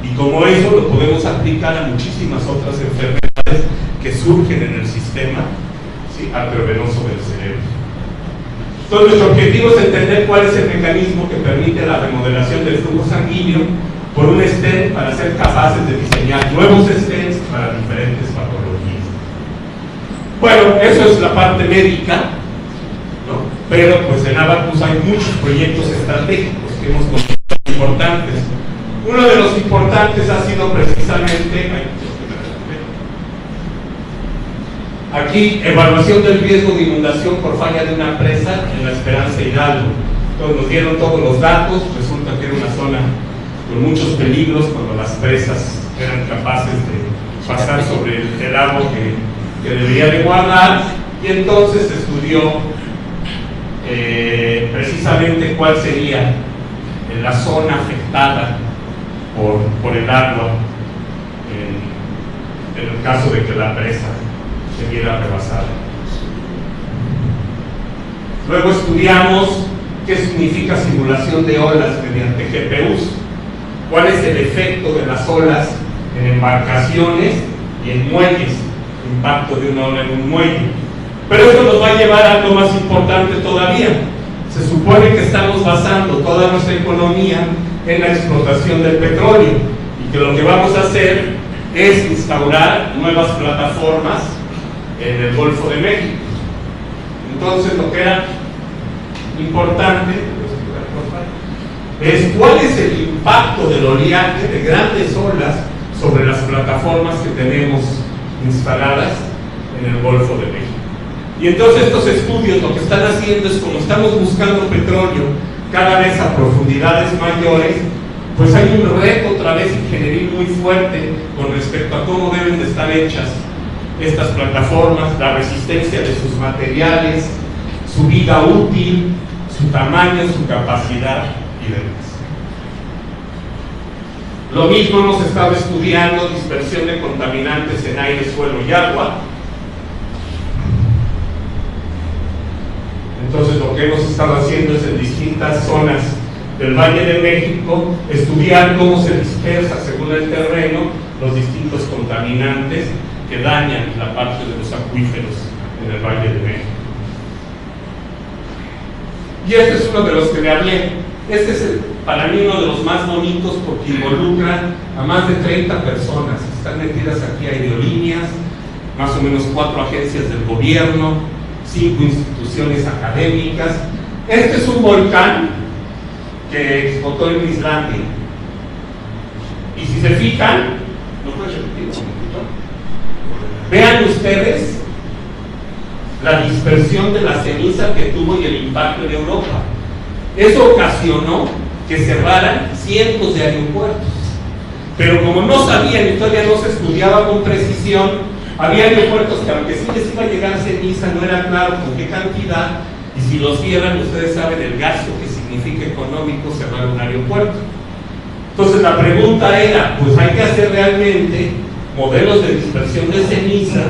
Y como eso lo podemos aplicar a muchísimas otras enfermedades que surgen en el sistema, ¿sí?, arteriovenoso del cerebro. Entonces nuestro objetivo es entender cuál es el mecanismo que permite la remodelación del flujo sanguíneo por un stent para ser capaces de diseñar nuevos stents para diferentes patologías. Bueno, eso es la parte médica, ¿no? Pero pues en Abacus hay muchos proyectos estratégicos que hemos considerado importantes. Uno de los importantes ha sido precisamente aquí, evaluación del riesgo de inundación por falla de una presa en La Esperanza, Hidalgo. Entonces nos dieron todos los datos, resulta que era una zona con muchos peligros cuando las presas eran capaces de pasar sobre el agua que debería de guardar, y entonces se estudió precisamente cuál sería la zona afectada por el agua en el caso de que la presa se viera rebasada. Luego estudiamos qué significa simulación de olas mediante GPUs, cuál es el efecto de las olas en embarcaciones y en muelles, el impacto de una ola en un muelle. Pero esto nos va a llevar a algo más importante todavía. Se supone que estamos basando toda nuestra economía en la explotación del petróleo y que lo que vamos a hacer es instaurar nuevas plataformas en el Golfo de México. Entonces lo que era importante es cuál es el impacto del oleaje de grandes olas sobre las plataformas que tenemos instaladas en el Golfo de México. Y entonces estos estudios lo que están haciendo es, como estamos buscando petróleo cada vez a profundidades mayores, pues hay un reto otra vez ingenieril muy fuerte con respecto a cómo deben de estar hechas estas plataformas, la resistencia de sus materiales, su vida útil, su tamaño, su capacidad y demás. Lo mismo hemos estado estudiando dispersión de contaminantes en aire, suelo y agua. Entonces lo que hemos estado haciendo es en distintas zonas del Valle de México estudiar cómo se dispersa según el terreno los distintos contaminantes que dañan la parte de los acuíferos en el Valle de México. Y este es uno de los que le hablé. Este es para mí uno de los más bonitos porque involucra a más de 30 personas. Están metidas aquí aerolíneas, más o menos 4 agencias del gobierno, 5 instituciones académicas. Este es un volcán que explotó en Islandia. Y si se fijan, ¿no puedes repetir un momentito? Vean ustedes la dispersión de la ceniza que tuvo y el impacto en Europa. Eso ocasionó que cerraran cientos de aeropuertos. Pero como no sabían y todavía no se estudiaba con precisión, había aeropuertos que aunque sí les iba a llegar ceniza, no era claro con qué cantidad, y si los cierran, ustedes saben el gasto que significa económico cerrar un aeropuerto. Entonces la pregunta era, pues hay que hacer realmente modelos de dispersión de ceniza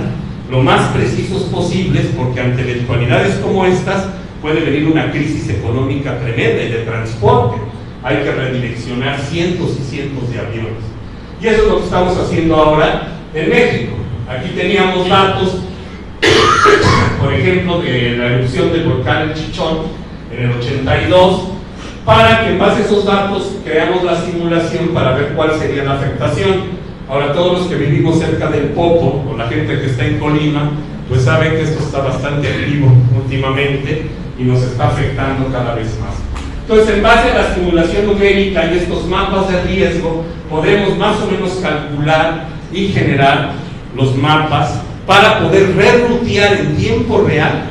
lo más precisos posibles, porque ante eventualidades como estas puede venir una crisis económica tremenda y de transporte. Hay que redireccionar cientos y cientos de aviones. Y eso es lo que estamos haciendo ahora en México. Aquí teníamos datos, por ejemplo, de la erupción del volcán El Chichón en el 82, para que en base a esos datos creamos la simulación para ver cuál sería la afectación. Ahora, todos los que vivimos cerca del Popo, o la gente que está en Colima, pues saben que esto está bastante activo últimamente y nos está afectando cada vez más. Entonces, en base a la simulación numérica y estos mapas de riesgo, podemos más o menos calcular y generar los mapas para poder rerutear en tiempo real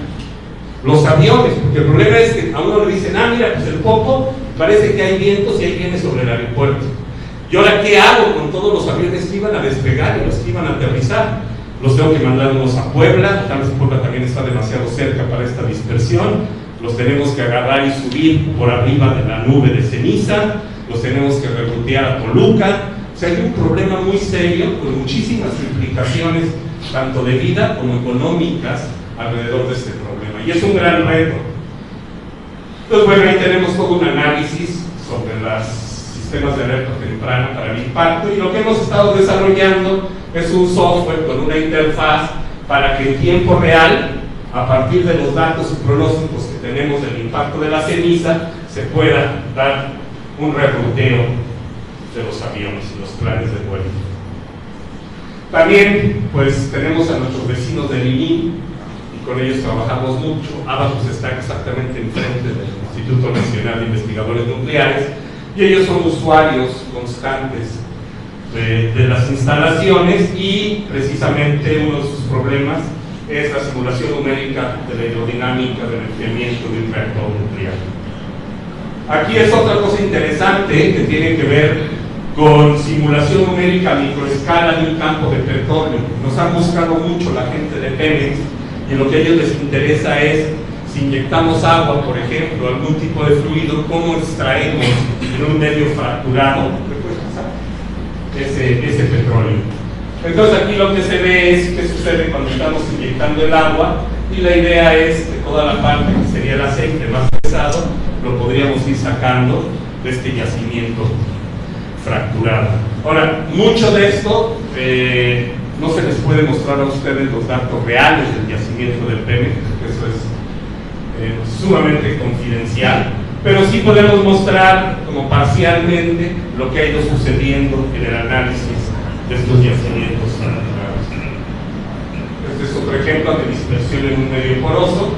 los aviones, porque el problema es que a uno le dicen, mira, pues el Popo parece que hay vientos y ahí viene sobre el aeropuerto. ¿Y ahora qué hago con todos los aviones que iban a despegar y los que iban a aterrizar? Los tengo que mandar unos a Puebla, tal vez Puebla también está demasiado cerca para esta dispersión, los tenemos que agarrar y subir por arriba de la nube de ceniza, los tenemos que rerutear a Toluca. O sea, hay un problema muy serio con muchísimas implicaciones, tanto de vida como económicas, alrededor de este problema, y es un gran reto. Entonces, bueno, ahí tenemos todo un análisis sobre los sistemas de alerta temprana para el impacto, y lo que hemos estado desarrollando es un software con una interfaz para que en tiempo real, a partir de los datos y pronósticos que tenemos del impacto de la ceniza, se pueda dar un reruteo de los aviones y los planes de vuelo. También, pues, tenemos a nuestros vecinos del INI, y con ellos trabajamos mucho. Abacus está exactamente enfrente del Instituto Nacional de Investigadores Nucleares, y ellos son usuarios constantes de las instalaciones, y precisamente uno de sus problemas es la simulación numérica de la aerodinámica del enfriamiento de un reactor nuclear. Aquí es otra cosa interesante que tiene que ver con simulación numérica a microescala de un campo de petróleo. Nos han buscado mucho la gente de Pemex, y lo que a ellos les interesa es, si inyectamos agua, por ejemplo, algún tipo de fluido, cómo extraemos en un medio fracturado ese petróleo. Entonces aquí lo que se ve es qué sucede cuando estamos inyectando el agua, y la idea es que toda la parte que sería el aceite más pesado lo podríamos ir sacando de este yacimiento fracturado. Ahora, mucho de esto no se les puede mostrar a ustedes los datos reales del yacimiento del Pemex, porque eso es sumamente confidencial, pero sí podemos mostrar como parcialmente lo que ha ido sucediendo en el análisis de estos yacimientos fracturados. Este es otro ejemplo de dispersión en un medio poroso,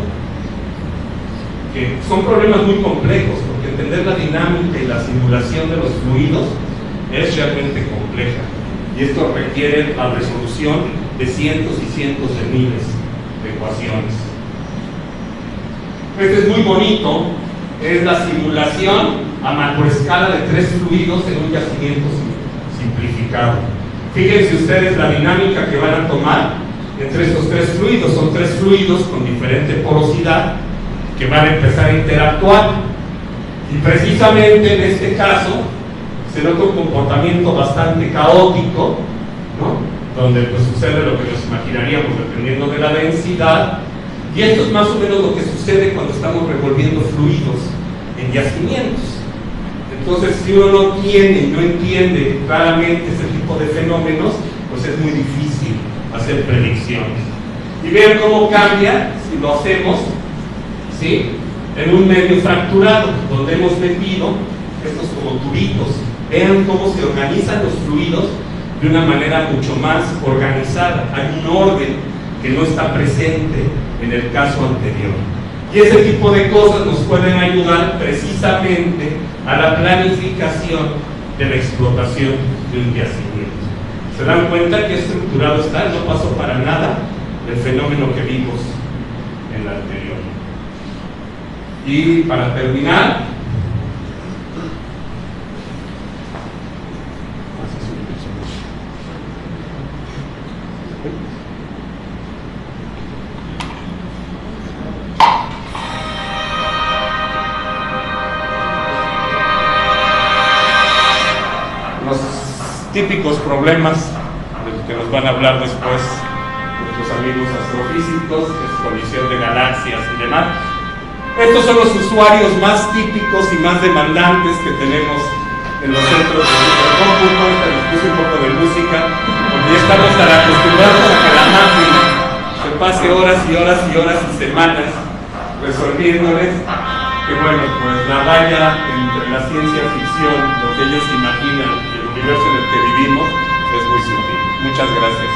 que son problemas muy complejos, porque entender la dinámica y la simulación de los fluidos es realmente compleja, y esto requiere la resolución de cientos y cientos de miles de ecuaciones. Este es muy bonito, es la simulación a macroescala de 3 fluidos en un yacimiento simplificado. Fíjense ustedes la dinámica que van a tomar entre estos 3 fluidos. Son 3 fluidos con diferente porosidad que van a empezar a interactuar, y precisamente en este caso se nota un comportamiento bastante caótico, ¿no? Donde pues sucede lo que nos imaginaríamos dependiendo de la densidad, y esto es más o menos lo que sucede cuando estamos revolviendo fluidos en yacimientos. Entonces, si uno no tiene y no entiende claramente ese tipo de fenómenos, pues es muy difícil hacer predicciones. Y vean cómo cambia si lo hacemos, ¿sí?, en un medio fracturado, donde hemos metido estos como tubitos. Vean cómo se organizan los fluidos de una manera mucho más organizada. Hay un orden que no está presente en el caso anterior. Y ese tipo de cosas nos pueden ayudar precisamente a la planificación de la explotación de un yacimiento. ¿Se dan cuenta qué estructurado está? No pasó para nada el fenómeno que vimos en la anterior. Y para terminar, típicos problemas de los que nos van a hablar después nuestros amigos astrofísicos, que es colisión de galaxias y demás. Estos son los usuarios más típicos y más demandantes que tenemos en los centros de supercómputo. Les puse un poco de música, porque ya estamos tan acostumbrados a que la máquina se pase horas y horas y horas y semanas resolviéndoles que bueno, pues la raya entre la ciencia ficción, lo que ellos imaginan y el universo en el que vivimos es muy sutil. Muchas gracias.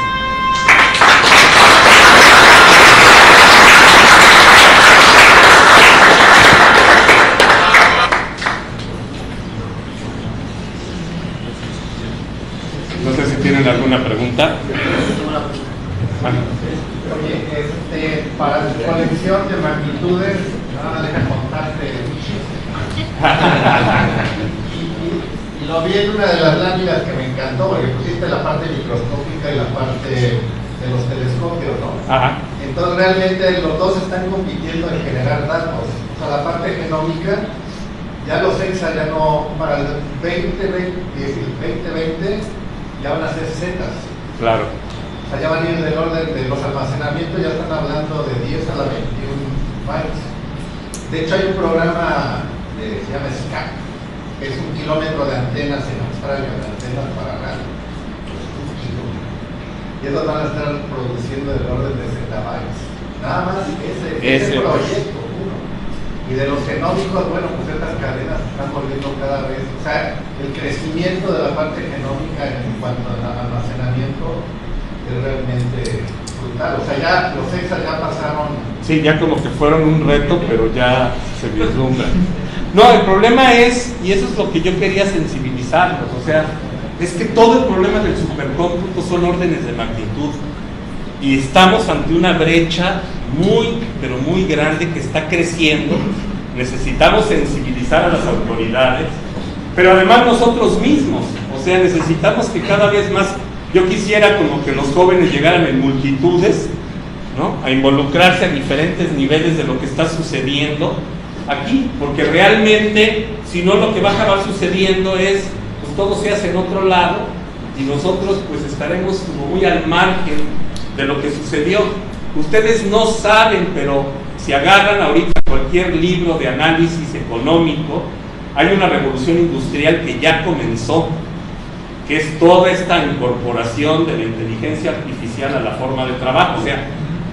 No sé si tienen alguna pregunta. Bueno. Oye, para su colección de magnitudes, deja contarte un chiste. y lo vi en una de las láminas que me encantó, porque pusiste la parte microscópica y la parte de los telescopios, ¿no? Ajá. Entonces realmente los dos están compitiendo en generar datos. O sea, la parte genómica, ya los EXA ya no, para el 2020 ya van a ser zetas. Claro. O sea, ya van a ir del orden de los almacenamientos, ya están hablando de 10 a la 21 bytes. De hecho, hay un programa que se llama SCAC, que es 1 kilómetro de antenas en Australia, de antenas para radio. Y estos van a estar produciendo del orden de zettabytes. Nada más ese proyecto, uno. Y de los genómicos, bueno, pues estas cadenas se están volviendo cada vez, o sea, el crecimiento de la parte genómica en cuanto al almacenamiento es realmente brutal. O sea, ya los EXA ya pasaron. Sí, ya como que fueron un reto, pero ya se vislumbra. No, el problema es, y eso es lo que yo quería sensibilizarlos, o sea, es que todo el problema del supercómputo son órdenes de magnitud. Y estamos ante una brecha muy, pero muy grande que está creciendo. Necesitamos sensibilizar a las autoridades, pero además nosotros mismos. O sea, necesitamos que cada vez más, yo quisiera como que los jóvenes llegaran en multitudes, ¿no?, a involucrarse a diferentes niveles de lo que está sucediendo aquí, porque realmente, si no, lo que va a acabar sucediendo es, pues todo se hace en otro lado, y nosotros pues estaremos como muy al margen de lo que sucedió. Ustedes no saben, pero si agarran ahorita cualquier libro de análisis económico, hay una revolución industrial que ya comenzó, que es toda esta incorporación de la inteligencia artificial a la forma de trabajo. O sea,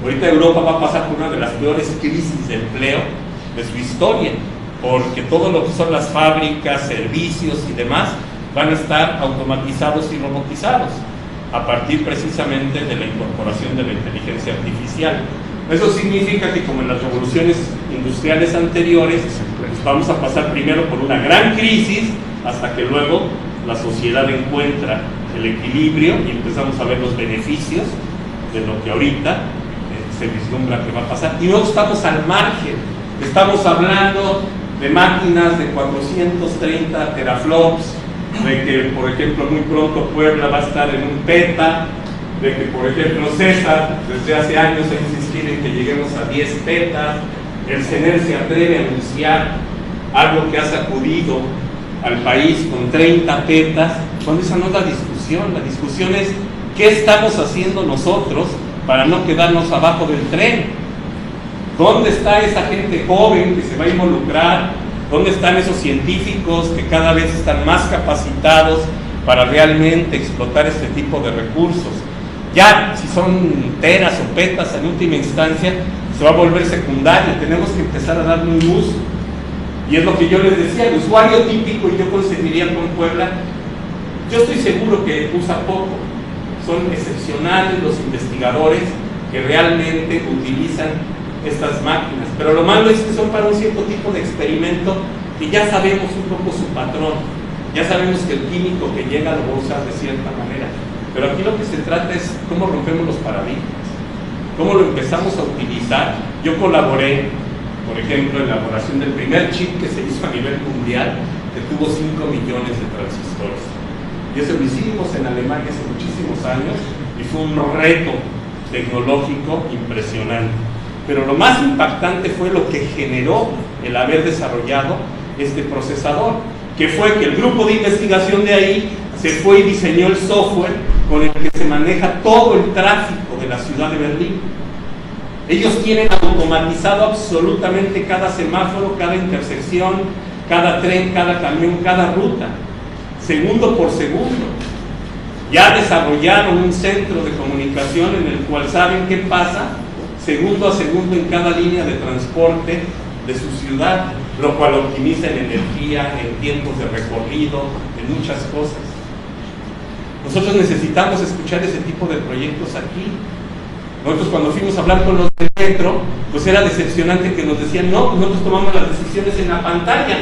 ahorita Europa va a pasar por una de las peores crisis de empleo de su historia, porque todo lo que son las fábricas, servicios y demás van a estar automatizados y robotizados, a partir precisamente de la incorporación de la inteligencia artificial. Eso significa que, como en las revoluciones industriales anteriores, pues vamos a pasar primero por una gran crisis, hasta que luego la sociedad encuentra el equilibrio y empezamos a ver los beneficios de lo que ahorita se vislumbra que va a pasar. Y luego estamos al margen, estamos hablando de máquinas de 430 teraflops, de que, por ejemplo, muy pronto Puebla va a estar en un peta, de que, por ejemplo, César, desde hace años ha insistido en que lleguemos a 10 petas, el CENER se atreve a anunciar algo que ha sacudido al país con 30 petas, cuando esa no es la discusión es qué estamos haciendo nosotros para no quedarnos abajo del tren. ¿Dónde está esa gente joven que se va a involucrar? ¿Dónde están esos científicos que cada vez están más capacitados para realmente explotar este tipo de recursos? Ya, si son teras o petas, en última instancia, se va a volver secundario. Tenemos que empezar a darle un uso. Y es lo que yo les decía, el usuario típico, y yo conseguiría con Puebla, yo estoy seguro que usa poco. Son excepcionales los investigadores que realmente utilizan estas máquinas, pero lo malo es que son para un cierto tipo de experimento que ya sabemos un poco su patrón, ya sabemos que el químico que llega lo va a usar de cierta manera, pero aquí lo que se trata es cómo rompemos los paradigmas, cómo lo empezamos a utilizar. Yo colaboré, por ejemplo, en la elaboración del primer chip que se hizo a nivel mundial, que tuvo 5 millones de transistores, y eso lo hicimos en Alemania hace muchísimos años, y fue un reto tecnológico impresionante. Pero lo más impactante fue lo que generó el haber desarrollado este procesador, que fue que el grupo de investigación de ahí se fue y diseñó el software con el que se maneja todo el tráfico de la ciudad de Berlín. Ellos tienen automatizado absolutamente cada semáforo, cada intersección, cada tren, cada camión, cada ruta, segundo por segundo. Ya desarrollaron un centro de comunicación en el cual saben qué pasa segundo a segundo en cada línea de transporte de su ciudad. lo cual optimiza en energía, en tiempos de recorrido, en muchas cosas. Nosotros necesitamos escuchar ese tipo de proyectos aquí. Nosotros cuando fuimos a hablar con los del metro, pues era decepcionante que nos decían, no, nosotros tomamos las decisiones en la pantalla.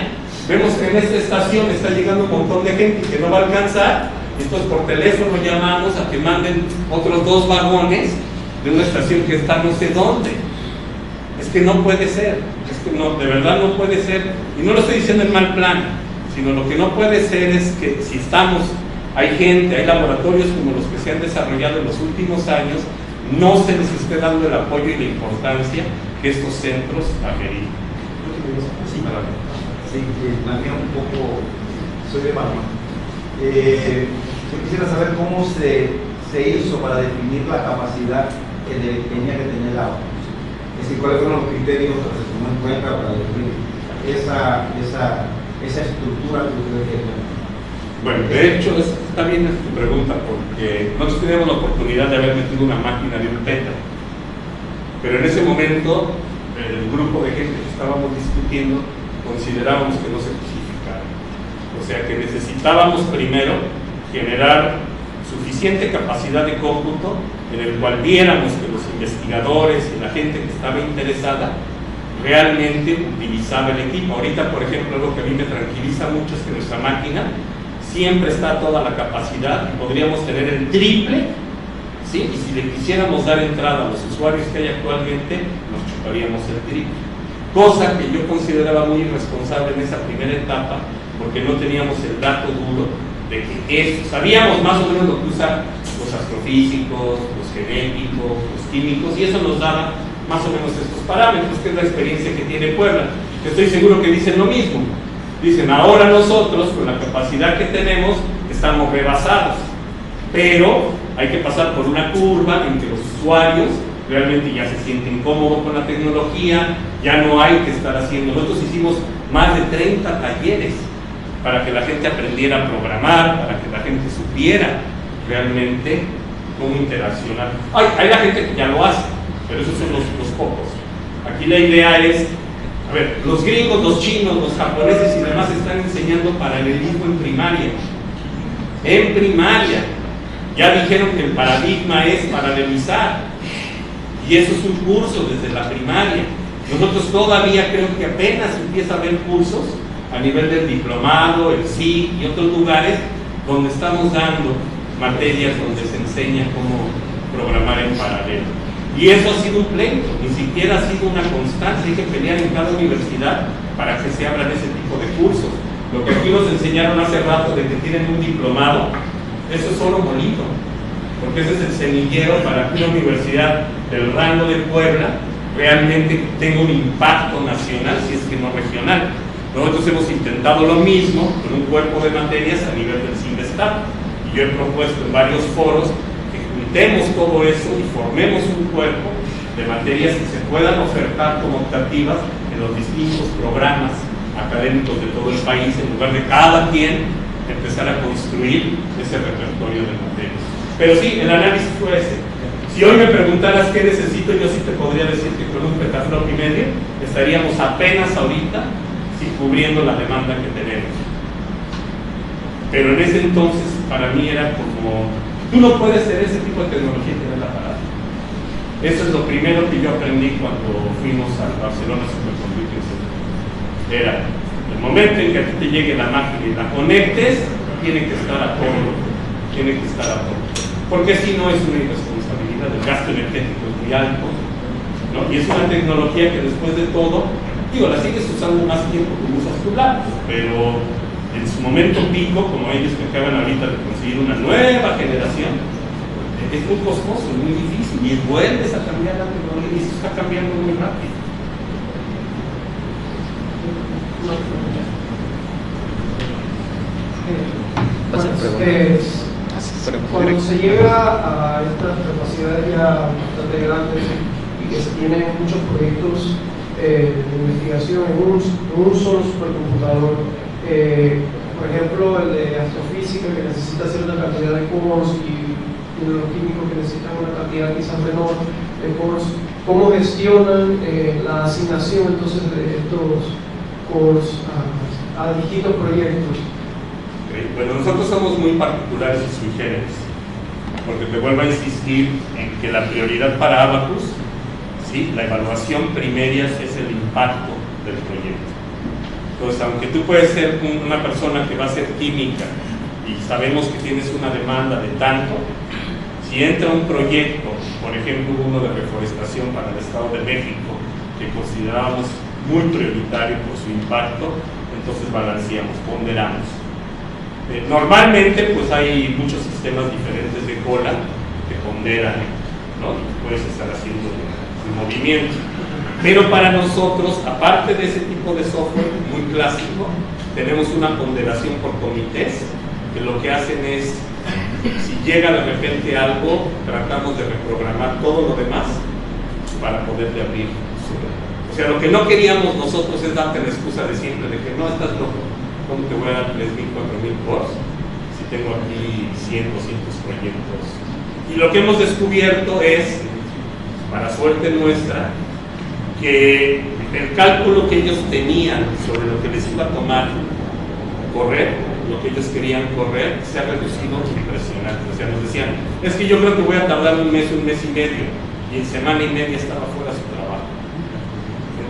Vemos que en esta estación está llegando un montón de gente que no va a alcanzar, y entonces por teléfono llamamos a que manden otros 2 vagones de una estación que está no sé dónde. Es que no puede ser, es que no, de verdad no puede ser, y no lo estoy diciendo en mal plan, sino lo que no puede ser es que si estamos, hay gente, hay laboratorios como los que se han desarrollado en los últimos años, no se les esté dando el apoyo y la importancia que estos centros ameritan. Sí, también un poco, soy de Barma. Yo quisiera saber cómo se hizo para definir la capacidad que tenía que tener el agua. Es decir, cuáles fueron los criterios que se tomó en cuenta para definir esa estructura que ustedes tienen. Bueno, de hecho, está bien tu pregunta, porque nosotros teníamos la oportunidad de haber metido una máquina de un peta, pero en ese momento el grupo de gente que estábamos discutiendo considerábamos que no se justificaba. O sea que necesitábamos primero generar suficiente capacidad de cómputo en el cual viéramos que los investigadores y la gente que estaba interesada realmente utilizaba el equipo. Ahorita, por ejemplo, algo que a mí me tranquiliza mucho es que nuestra máquina siempre está a toda la capacidad y podríamos tener el triple, ¿sí? Y si le quisiéramos dar entrada a los usuarios que hay actualmente, nos chuparíamos el triple. Cosa que yo consideraba muy irresponsable en esa primera etapa, porque no teníamos el dato duro de que eso, sabíamos más o menos lo que usan los astrofísicos, los genéticos, los químicos, y eso nos daba más o menos estos parámetros, que es la experiencia que tiene Puebla. Estoy seguro que dicen lo mismo. Dicen, ahora nosotros, con la capacidad que tenemos, estamos rebasados, pero hay que pasar por una curva en que los usuarios realmente ya se sienten cómodos con la tecnología, ya no hay que estar haciendo. Nosotros hicimos más de 30 talleres para que la gente aprendiera a programar, para que la gente supiera realmente cómo interaccionar. Hay la gente que ya lo hace, pero esos son los pocos. Aquí la idea es, a ver, los gringos, los chinos, los japoneses y demás están enseñando paralelismo en primaria. En primaria. Ya dijeron que el paradigma es paralelizar. Y eso es un curso desde la primaria. Nosotros todavía creo que apenas empieza a haber cursos a nivel del diplomado, el SIG y otros lugares donde estamos dando materias donde se enseña cómo programar en paralelo. Y eso ha sido un pleito, ni siquiera ha sido una constancia, hay que pelear en cada universidad para que se abran ese tipo de cursos. Lo que aquí nos enseñaron hace rato de que tienen un diplomado, eso es oro molido, porque ese es el semillero para que una universidad del rango de Puebla realmente tenga un impacto nacional, si es que no regional. Nosotros hemos intentado lo mismo con un cuerpo de materias a nivel del CIMBESTAP, y yo he propuesto en varios foros juntemos todo eso y formemos un cuerpo de materias que se puedan ofertar como optativas en los distintos programas académicos de todo el país, en lugar de cada quien empezar a construir ese repertorio de materias. Pero sí, el análisis fue ese. Si hoy me preguntaras qué necesito, yo sí te podría decir que con un petaflop y medio estaríamos apenas ahorita cubriendo la demanda que tenemos. Pero en ese entonces para mí era como, tú no puedes hacer ese tipo de tecnología y tener la parada. Eso es lo primero que yo aprendí cuando fuimos al Barcelona Supercomputing Center. Era, el momento en que a ti te llegue la máquina y la conectes, tiene que estar a todo, tiene que estar a todo. Porque si no es una irresponsabilidad, el gasto energético es muy alto, ¿no? Y es una tecnología que después de todo, digo, la sigues usando más tiempo que usas tu laptop, pero en su momento pico, como ellos que acaban ahorita de conseguir una nueva generación, es muy costoso, es muy difícil, y vuelves a cambiar la tecnología y eso está cambiando muy rápido. Cuando se llega a estas capacidades ya bastante grandes y que se tienen muchos proyectos de investigación en un solo supercomputador, por ejemplo el de astrofísica que necesita cierta cantidad de cores y los químicos que necesitan una cantidad quizás menor de cores, ¿cómo gestionan la asignación entonces de a distintos proyectos? Okay. Bueno, nosotros somos muy particulares y sui generis, porque te vuelvo a insistir en que la prioridad para Abacus, ¿sí?, la evaluación primaria es el impacto del proyecto. Entonces, aunque tú puedes ser una persona que va a hacer química y sabemos que tienes una demanda de tanto, si entra un proyecto, por ejemplo uno de reforestación para el Estado de México, que considerábamos muy prioritario por su impacto, entonces balanceamos, ponderamos. Normalmente pues hay muchos sistemas diferentes de cola que ponderan, ¿no? Y puedes estar haciendo un movimiento. Pero para nosotros, aparte de ese tipo de software muy clásico, tenemos una ponderación por comités, que lo que hacen es, si llega de repente algo, tratamos de reprogramar todo lo demás para poderle abrir. O sea, lo que no queríamos nosotros es darte la excusa de siempre, de que no, estás loco, ¿cómo te voy a dar 3.000, 4.000 cores si tengo aquí 100, 200 proyectos? Y lo que hemos descubierto es, para suerte nuestra, que el cálculo que ellos tenían sobre lo que les iba a tomar correr, lo que ellos querían correr, se ha reducido impresionante. O sea, nos decían, es que yo creo que voy a tardar un mes y medio, y en semana y media estaba fuera su trabajo.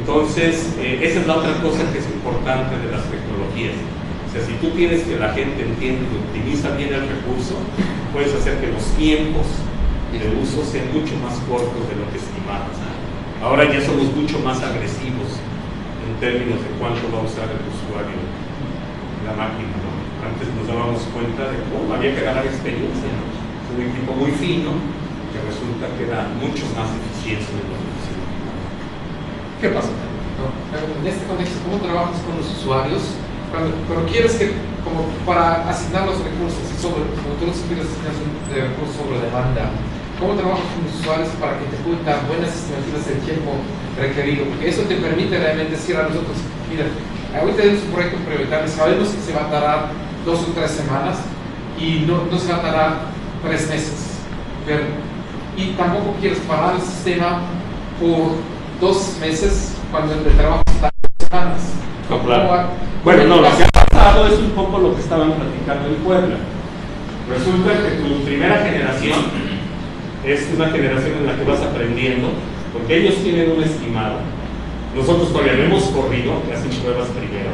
Entonces, esa es la otra cosa que es importante de las tecnologías. O sea, si tú quieres que la gente entienda y optimiza bien el recurso, puedes hacer que los tiempos de uso sean mucho más cortos de lo que estimabas. Ahora ya somos mucho más agresivos en términos de cuánto va a usar el usuario la máquina, ¿no? Antes nos dábamos cuenta de cómo había que ganar experiencia, ¿no? Un equipo muy fino que resulta que era mucho más eficiente de lo que hicimos. ¿Qué pasa? No, en este contexto, ¿cómo trabajas con los usuarios? Cuando quieres que, como para asignar los recursos, cuando tú los quieres asignar de recursos sobre demanda, ¿cómo trabajas con los usuarios para que te puedan dar buenas estimativas del tiempo requerido? Porque eso te permite realmente decir a nosotros, mira, ahorita tenemos un proyecto prioritario, sabemos que se va a tardar 2 o 3 semanas y no se va a tardar 3 meses. Y tampoco quieres parar el sistema por 2 meses cuando el trabajo está 2 semanas. No, claro. Bueno, no, lo que ha pasado es un poco lo que estaban platicando en Puebla. Resulta que tu primera generación es una generación en la que vas aprendiendo, porque ellos tienen un estimado. Nosotros todavía no hemos corrido, que hacen pruebas primero,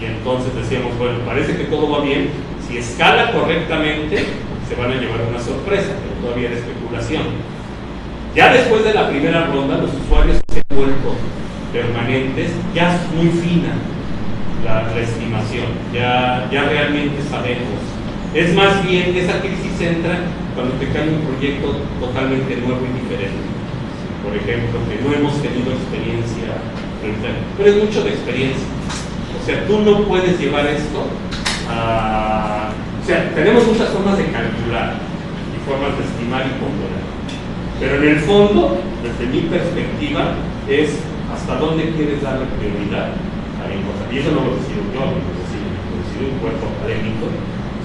y entonces decíamos, bueno, parece que todo va bien, si escala correctamente, se van a llevar una sorpresa, pero todavía era especulación. Ya después de la primera ronda, los usuarios se han vuelto permanentes, ya es muy fina la estimación, ya realmente sabemos. Es más bien, esa crisis entra cuando te cae un proyecto totalmente nuevo y diferente. Por ejemplo, que no hemos tenido experiencia, pero es mucho de experiencia. O sea, tú no puedes llevar esto a... O sea, tenemos muchas formas de calcular y formas de estimar y ponderar. Pero en el fondo, desde mi perspectiva, es hasta dónde quieres darle prioridad a la importancia. Y eso no lo decido yo, lo decide un cuerpo académico,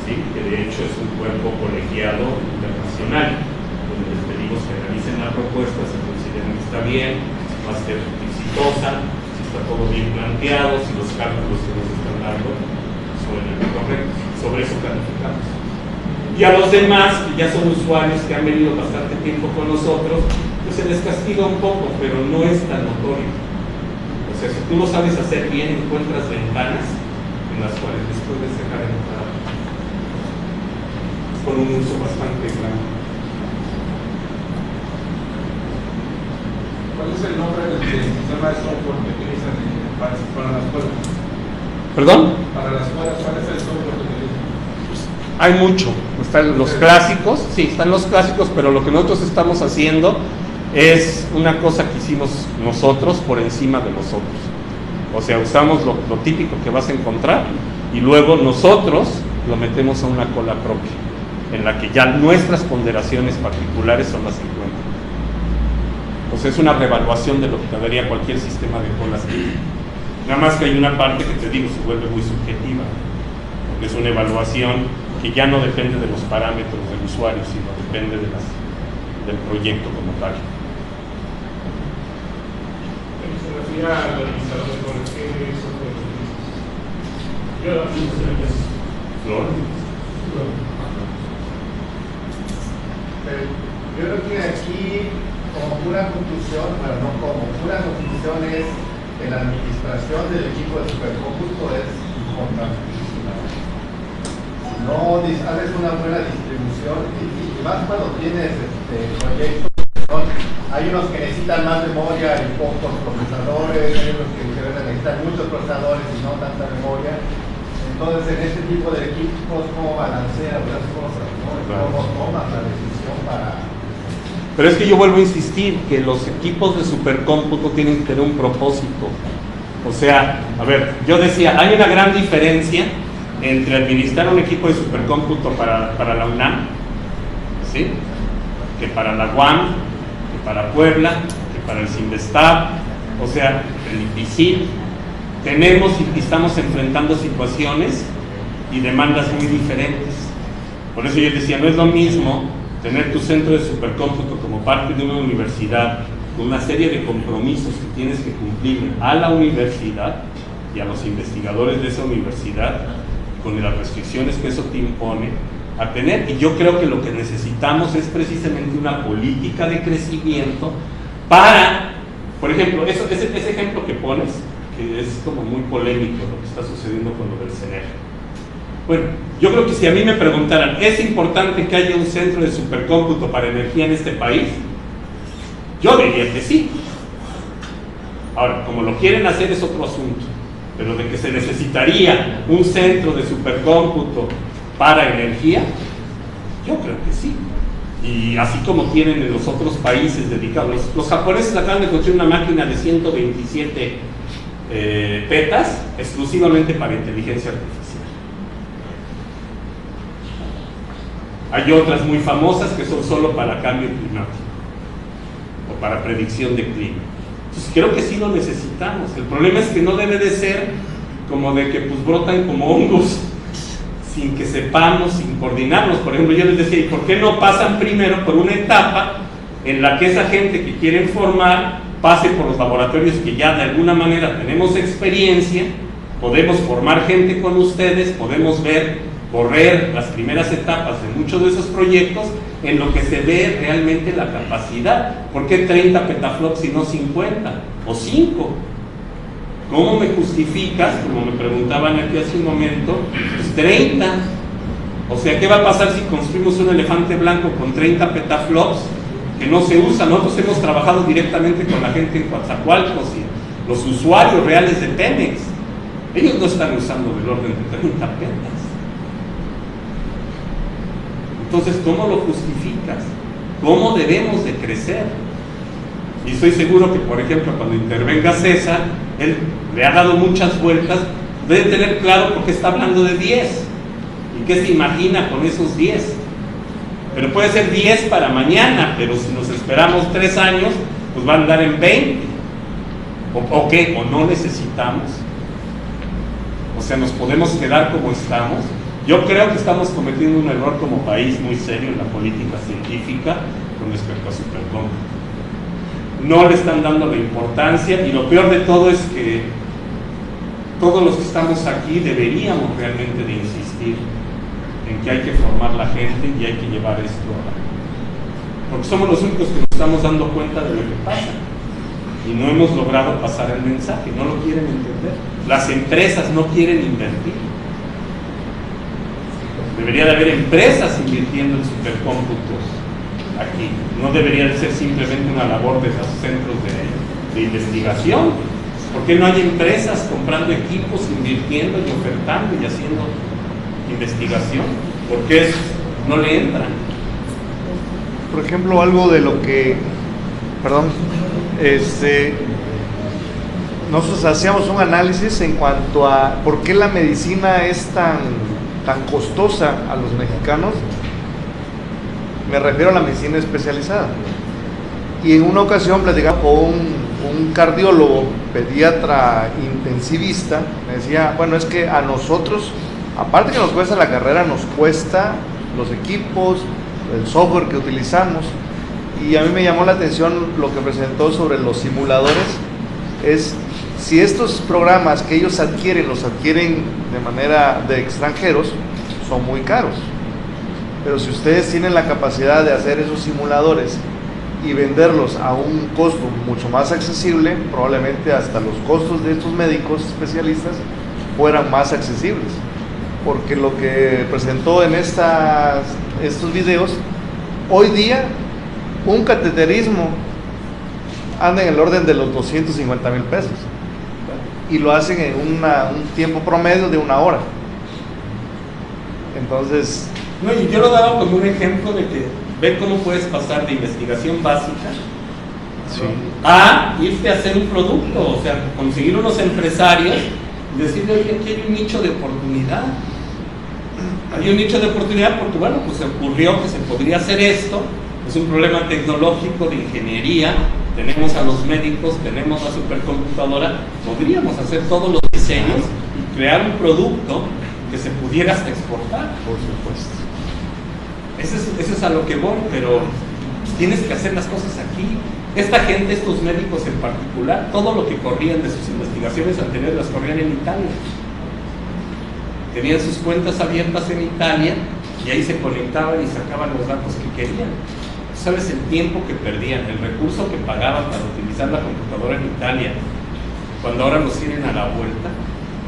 ¿sí?, que de hecho es un cuerpo colegiado internacional, donde les pedimos que realicen la propuesta, se consideran que está bien, va a ser exitosa, si está todo bien planteado, si los cálculos que nos están dando son correctos. Sobre eso calificamos. Y a los demás, que ya son usuarios que han venido bastante tiempo con nosotros, pues se les castiga un poco, pero no es tan notorio. O sea, si tú lo sabes hacer bien, encuentras ventanas en las cuales les puedes dejar entrar con un uso bastante grande. ¿Cuál es el nombre del sistema de software que utilizan para las escuelas? ¿Perdón? Para las escuelas, ¿cuál es el software que utilizan? Hay mucho. Están los clásicos, sí, están los clásicos, pero lo que nosotros estamos haciendo es una cosa que hicimos nosotros por encima de nosotros. O sea, usamos lo típico que vas a encontrar y luego nosotros lo metemos a una cola propia, en la que ya nuestras ponderaciones particulares son las que encuentran. O sea, es una reevaluación de lo que te daría cualquier sistema de colas. Nada más que hay una parte que te digo, se vuelve muy subjetiva, porque es una evaluación que ya no depende de los parámetros del usuario, sino depende de del proyecto como tal. Se refiere al administrador de colas, ¿qué software utiliza? Yo creo que aquí, como pura conclusión, bueno, no como pura conclusión, es que la administración del equipo de supercómputo es importantísima. No haces una buena distribución y más cuando tienes proyectos. Hay unos que necesitan más memoria y pocos procesadores, hay unos que necesitan muchos procesadores y no tanta memoria. Entonces, en este tipo de equipos, ¿cómo balanceas las cosas? ¿No? ¿Cómo tomas la decisión para...? Pero es que yo vuelvo a insistir que los equipos de supercómputo tienen que tener un propósito. O sea, a ver, yo decía, hay una gran diferencia entre administrar un equipo de supercómputo para la UNAM, ¿sí?, que para la UAM, que para Puebla, que para el CIMBESTAB, o sea, el IPICIL. Tenemos y estamos enfrentando situaciones y demandas muy diferentes. Por eso yo decía, no es lo mismo tener tu centro de supercómputo como parte de una universidad, con una serie de compromisos que tienes que cumplir a la universidad y a los investigadores de esa universidad, con las restricciones que eso te impone, a tener. Y yo creo que lo que necesitamos es precisamente una política de crecimiento para, por ejemplo, ese ejemplo que pones, que es como muy polémico lo que está sucediendo con lo del CENER. Bueno, yo creo que si a mí me preguntaran, ¿es importante que haya un centro de supercómputo para energía en este país? Yo diría que sí. Ahora, como lo quieren hacer es otro asunto, pero de que se necesitaría un centro de supercómputo para energía, yo creo que sí. Y así como tienen en los otros países dedicados, los japoneses acaban de construir una máquina de 127 petas exclusivamente para inteligencia artificial. Hay otras muy famosas que son solo para cambio climático o para predicción de clima. Entonces creo que sí lo necesitamos. El problema es que no debe de ser como de que pues brotan como hongos sin que sepamos, sin coordinarnos. Por ejemplo, yo les decía, ¿y por qué no pasan primero por una etapa en la que esa gente que quieren formar pase por los laboratorios que ya de alguna manera tenemos experiencia, podemos formar gente con ustedes, podemos correr las primeras etapas de muchos de esos proyectos en lo que se ve realmente la capacidad? ¿Por qué 30 petaflops y no 50 o 5? ¿Cómo me justificas, como me preguntaban aquí hace un momento, pues 30? O sea, ¿qué va a pasar si construimos un elefante blanco con 30 petaflops que no se usa? Nosotros hemos trabajado directamente con la gente en Coatzacoalcos y los usuarios reales de Pemex. Ellos no están usando del orden de 30 petas. Entonces, ¿cómo lo justificas? ¿Cómo debemos de crecer? Y estoy seguro que, por ejemplo, cuando intervenga César, él le ha dado muchas vueltas, debe tener claro por qué está hablando de 10 y qué se imagina con esos 10. Pero puede ser 10 para mañana, pero si nos esperamos 3 años, pues va a andar en 20. ¿O qué? ¿O no necesitamos? O sea, ¿nos podemos quedar como estamos? Yo creo que estamos cometiendo un error como país muy serio en la política científica con respecto a supercómputos. No le están dando la importancia, y lo peor de todo es que todos los que estamos aquí deberíamos realmente de insistir en que hay que formar la gente y hay que llevar esto porque somos los únicos que nos estamos dando cuenta de lo que pasa y no hemos logrado pasar el mensaje, no lo quieren entender. Las empresas no quieren invertir. Debería de haber empresas invirtiendo en supercómputos aquí, no debería de ser simplemente una labor de los centros de investigación. ¿Por qué no hay empresas comprando equipos, invirtiendo y ofertando y haciendo investigación? ¿Por qué no le entran? Por ejemplo, algo de lo que, nosotros hacíamos un análisis en cuanto a por qué la medicina es tan costosa a los mexicanos. Me refiero a la medicina especializada. Y en una ocasión platicaba con un cardiólogo, pediatra intensivista, me decía, bueno, es que a nosotros, aparte que nos cuesta la carrera, nos cuesta los equipos, el software que utilizamos. Y a mí me llamó la atención lo que presentó sobre los simuladores. Es Si estos programas que ellos adquieren, los adquieren de manera de extranjeros, son muy caros. Pero si ustedes tienen la capacidad de hacer esos simuladores y venderlos a un costo mucho más accesible, probablemente hasta los costos de estos médicos especialistas fueran más accesibles. Porque lo que presentó en estos videos, hoy día un cateterismo anda en el orden de los 250,000 pesos y lo hacen en un tiempo promedio de 1 hora. Entonces, no, y yo lo daba como un ejemplo de que ve cómo puedes pasar de investigación básica a irte a hacer un producto, o sea, conseguir unos empresarios y decirle, oye, aquí hay un nicho de oportunidad. Hay un nicho de oportunidad porque, bueno, pues se ocurrió que se podría hacer esto, es un problema tecnológico, de ingeniería, tenemos a los médicos, tenemos la supercomputadora, podríamos hacer todos los diseños y crear un producto que se pudiera hasta exportar. Por supuesto. Eso es a lo que voy, pero pues, tienes que hacer las cosas aquí. Esta gente, estos médicos en particular, todo lo que corrían de sus investigaciones anteriores las corrían en Italia. Tenían sus cuentas abiertas en Italia y ahí se conectaban y sacaban los datos que querían. ¿Sabes el tiempo que perdían, el recurso que pagaban para utilizar la computadora en Italia, cuando ahora nos tienen a la vuelta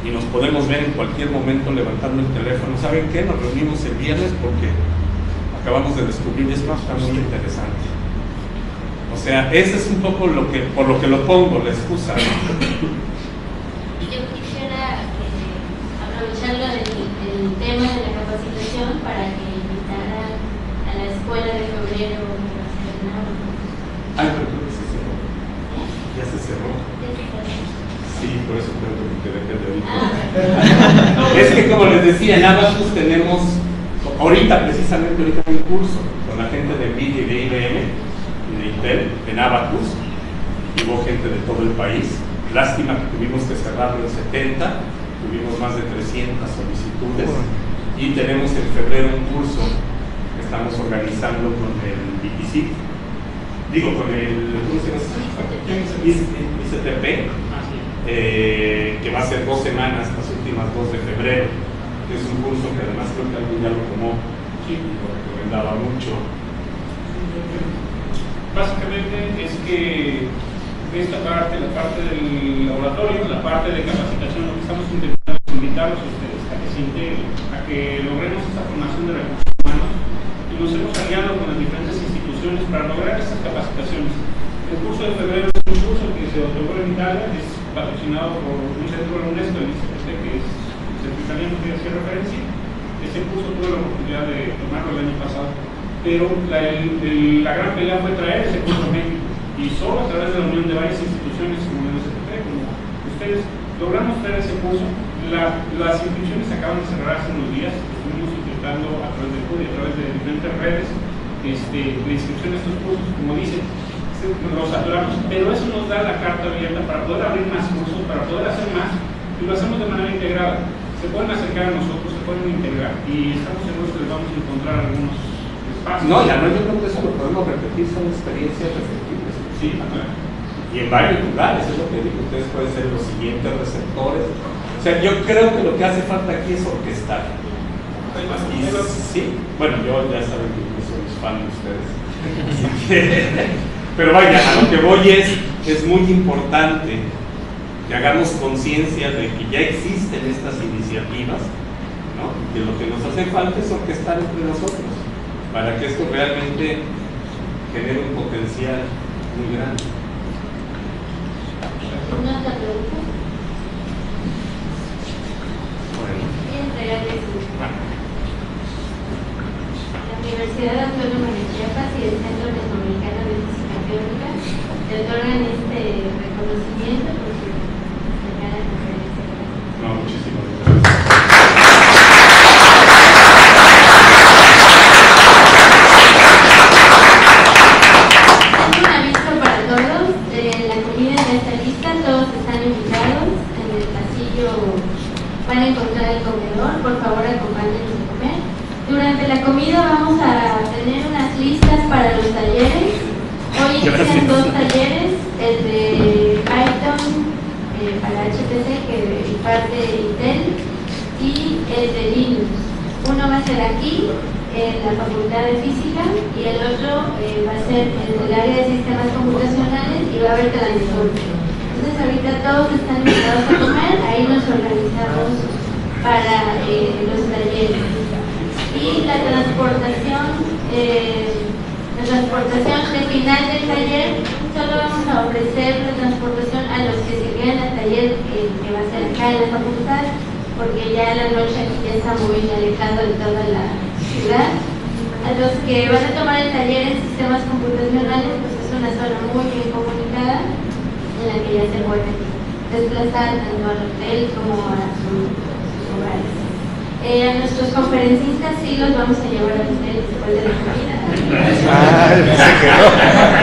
y nos podemos ver en cualquier momento levantando el teléfono? ¿Saben qué? Nos reunimos el viernes porque acabamos de descubrir esto, está muy interesante. O sea, ese es un poco por lo que lo pongo, la excusa, ¿no? Yo quisiera aprovecharlo del tema de la capacitación para que invitara a la escuela de febrero que va a ser en Nápoles. Ay, pero creo que se cerró. ¿Ya se cerró? Sí, por eso creo que me quedé ahorita. Es que como les decía, en Abacus tenemos, precisamente ahorita hay un curso con la gente de NVIDIA y de IBM y de Intel en Abacus, y hubo gente de todo el país. Lástima que tuvimos que cerrarlo en 70, tuvimos más de 300 solicitudes, y tenemos en febrero un curso que estamos organizando con el BTC, con el ICTP, que va a ser 2 semanas, las últimas 2 de febrero, que es un curso que además creo que alguien ya lo tomó y lo recomendaba mucho. Básicamente es que esta parte, la parte del laboratorio, la parte de capacitación, lo que estamos intentando es invitarlos a ustedes a que se integren, a que logremos esta formación de recursos humanos, y nos hemos aliado con las diferentes instituciones para lograr estas capacitaciones. El curso de febrero es un curso que se otorgó en Italia, es patrocinado por un centro de la UNESCO, el ICPT, que es el centro italiano que hacía referencia. Ese curso tuve la oportunidad de tomarlo el año pasado, pero la gran pelea fue traer ese curso a México, y solo a través de la unión de varias instituciones como el ICPT, como ustedes, logramos traer ese curso. Las inscripciones se acaban de cerrar hace unos días, estuvimos intentando a través de CUD y a través de diferentes redes la inscripción de estos cursos, como dicen, los saturamos, pero eso nos da la carta abierta para poder abrir más cursos, para poder hacer más, y lo hacemos de manera integrada. Se pueden acercar a nosotros, se pueden integrar, y estamos seguros que les vamos a encontrar algunos espacios. No, yo creo que eso lo podemos repetir, son experiencias repetibles. Sí, claro. Y en varios lugares, es lo que digo, ustedes pueden ser los siguientes receptores. O sea, yo creo que lo que hace falta aquí es orquestar. Sí, bueno, yo ya saben que yo soy fan de ustedes. Pero vaya, a lo que voy es muy importante que hagamos conciencia de que ya existen estas iniciativas, ¿no? Que lo que nos hace falta es orquestar entre nosotros para que esto realmente genere un potencial muy grande. ¿Una otra pregunta? Bueno. Voy a entregarles la Universidad Autónoma de Chiapas y el Centro Latinoamericano de Física Teórica te otorgan este reconocimiento por su destacada conferencia. No, muchísimas gracias. Un aviso para todos, la comida ya está lista, todos están invitados. En el pasillo van a encontrar el comedor, por favor acompáñenos a comer. Durante la comida vamos a tener unas listas para los talleres. Hoy inician 2 talleres, el de Python, para HPC que imparte Intel y el de Linux. Uno va a ser aquí, en la Facultad de Física, y el otro va a ser en el área de sistemas computacionales y va a haber transporte. Entonces ahorita todos están invitados a comer, ahí nos organizamos para los talleres. Y la transportación de final del taller, solo vamos a ofrecer la transportación a los que se queden al taller que va a ser acá en la facultad, porque ya la noche aquí ya está muy alejado de toda la ciudad. A los que van a tomar el taller en sistemas computacionales, pues es una zona muy bien comunicada en la que ya se pueden desplazar tanto al hotel como a sus hogares. A nuestros conferencistas sí los vamos a llevar a ustedes después de la comida. Se quedó.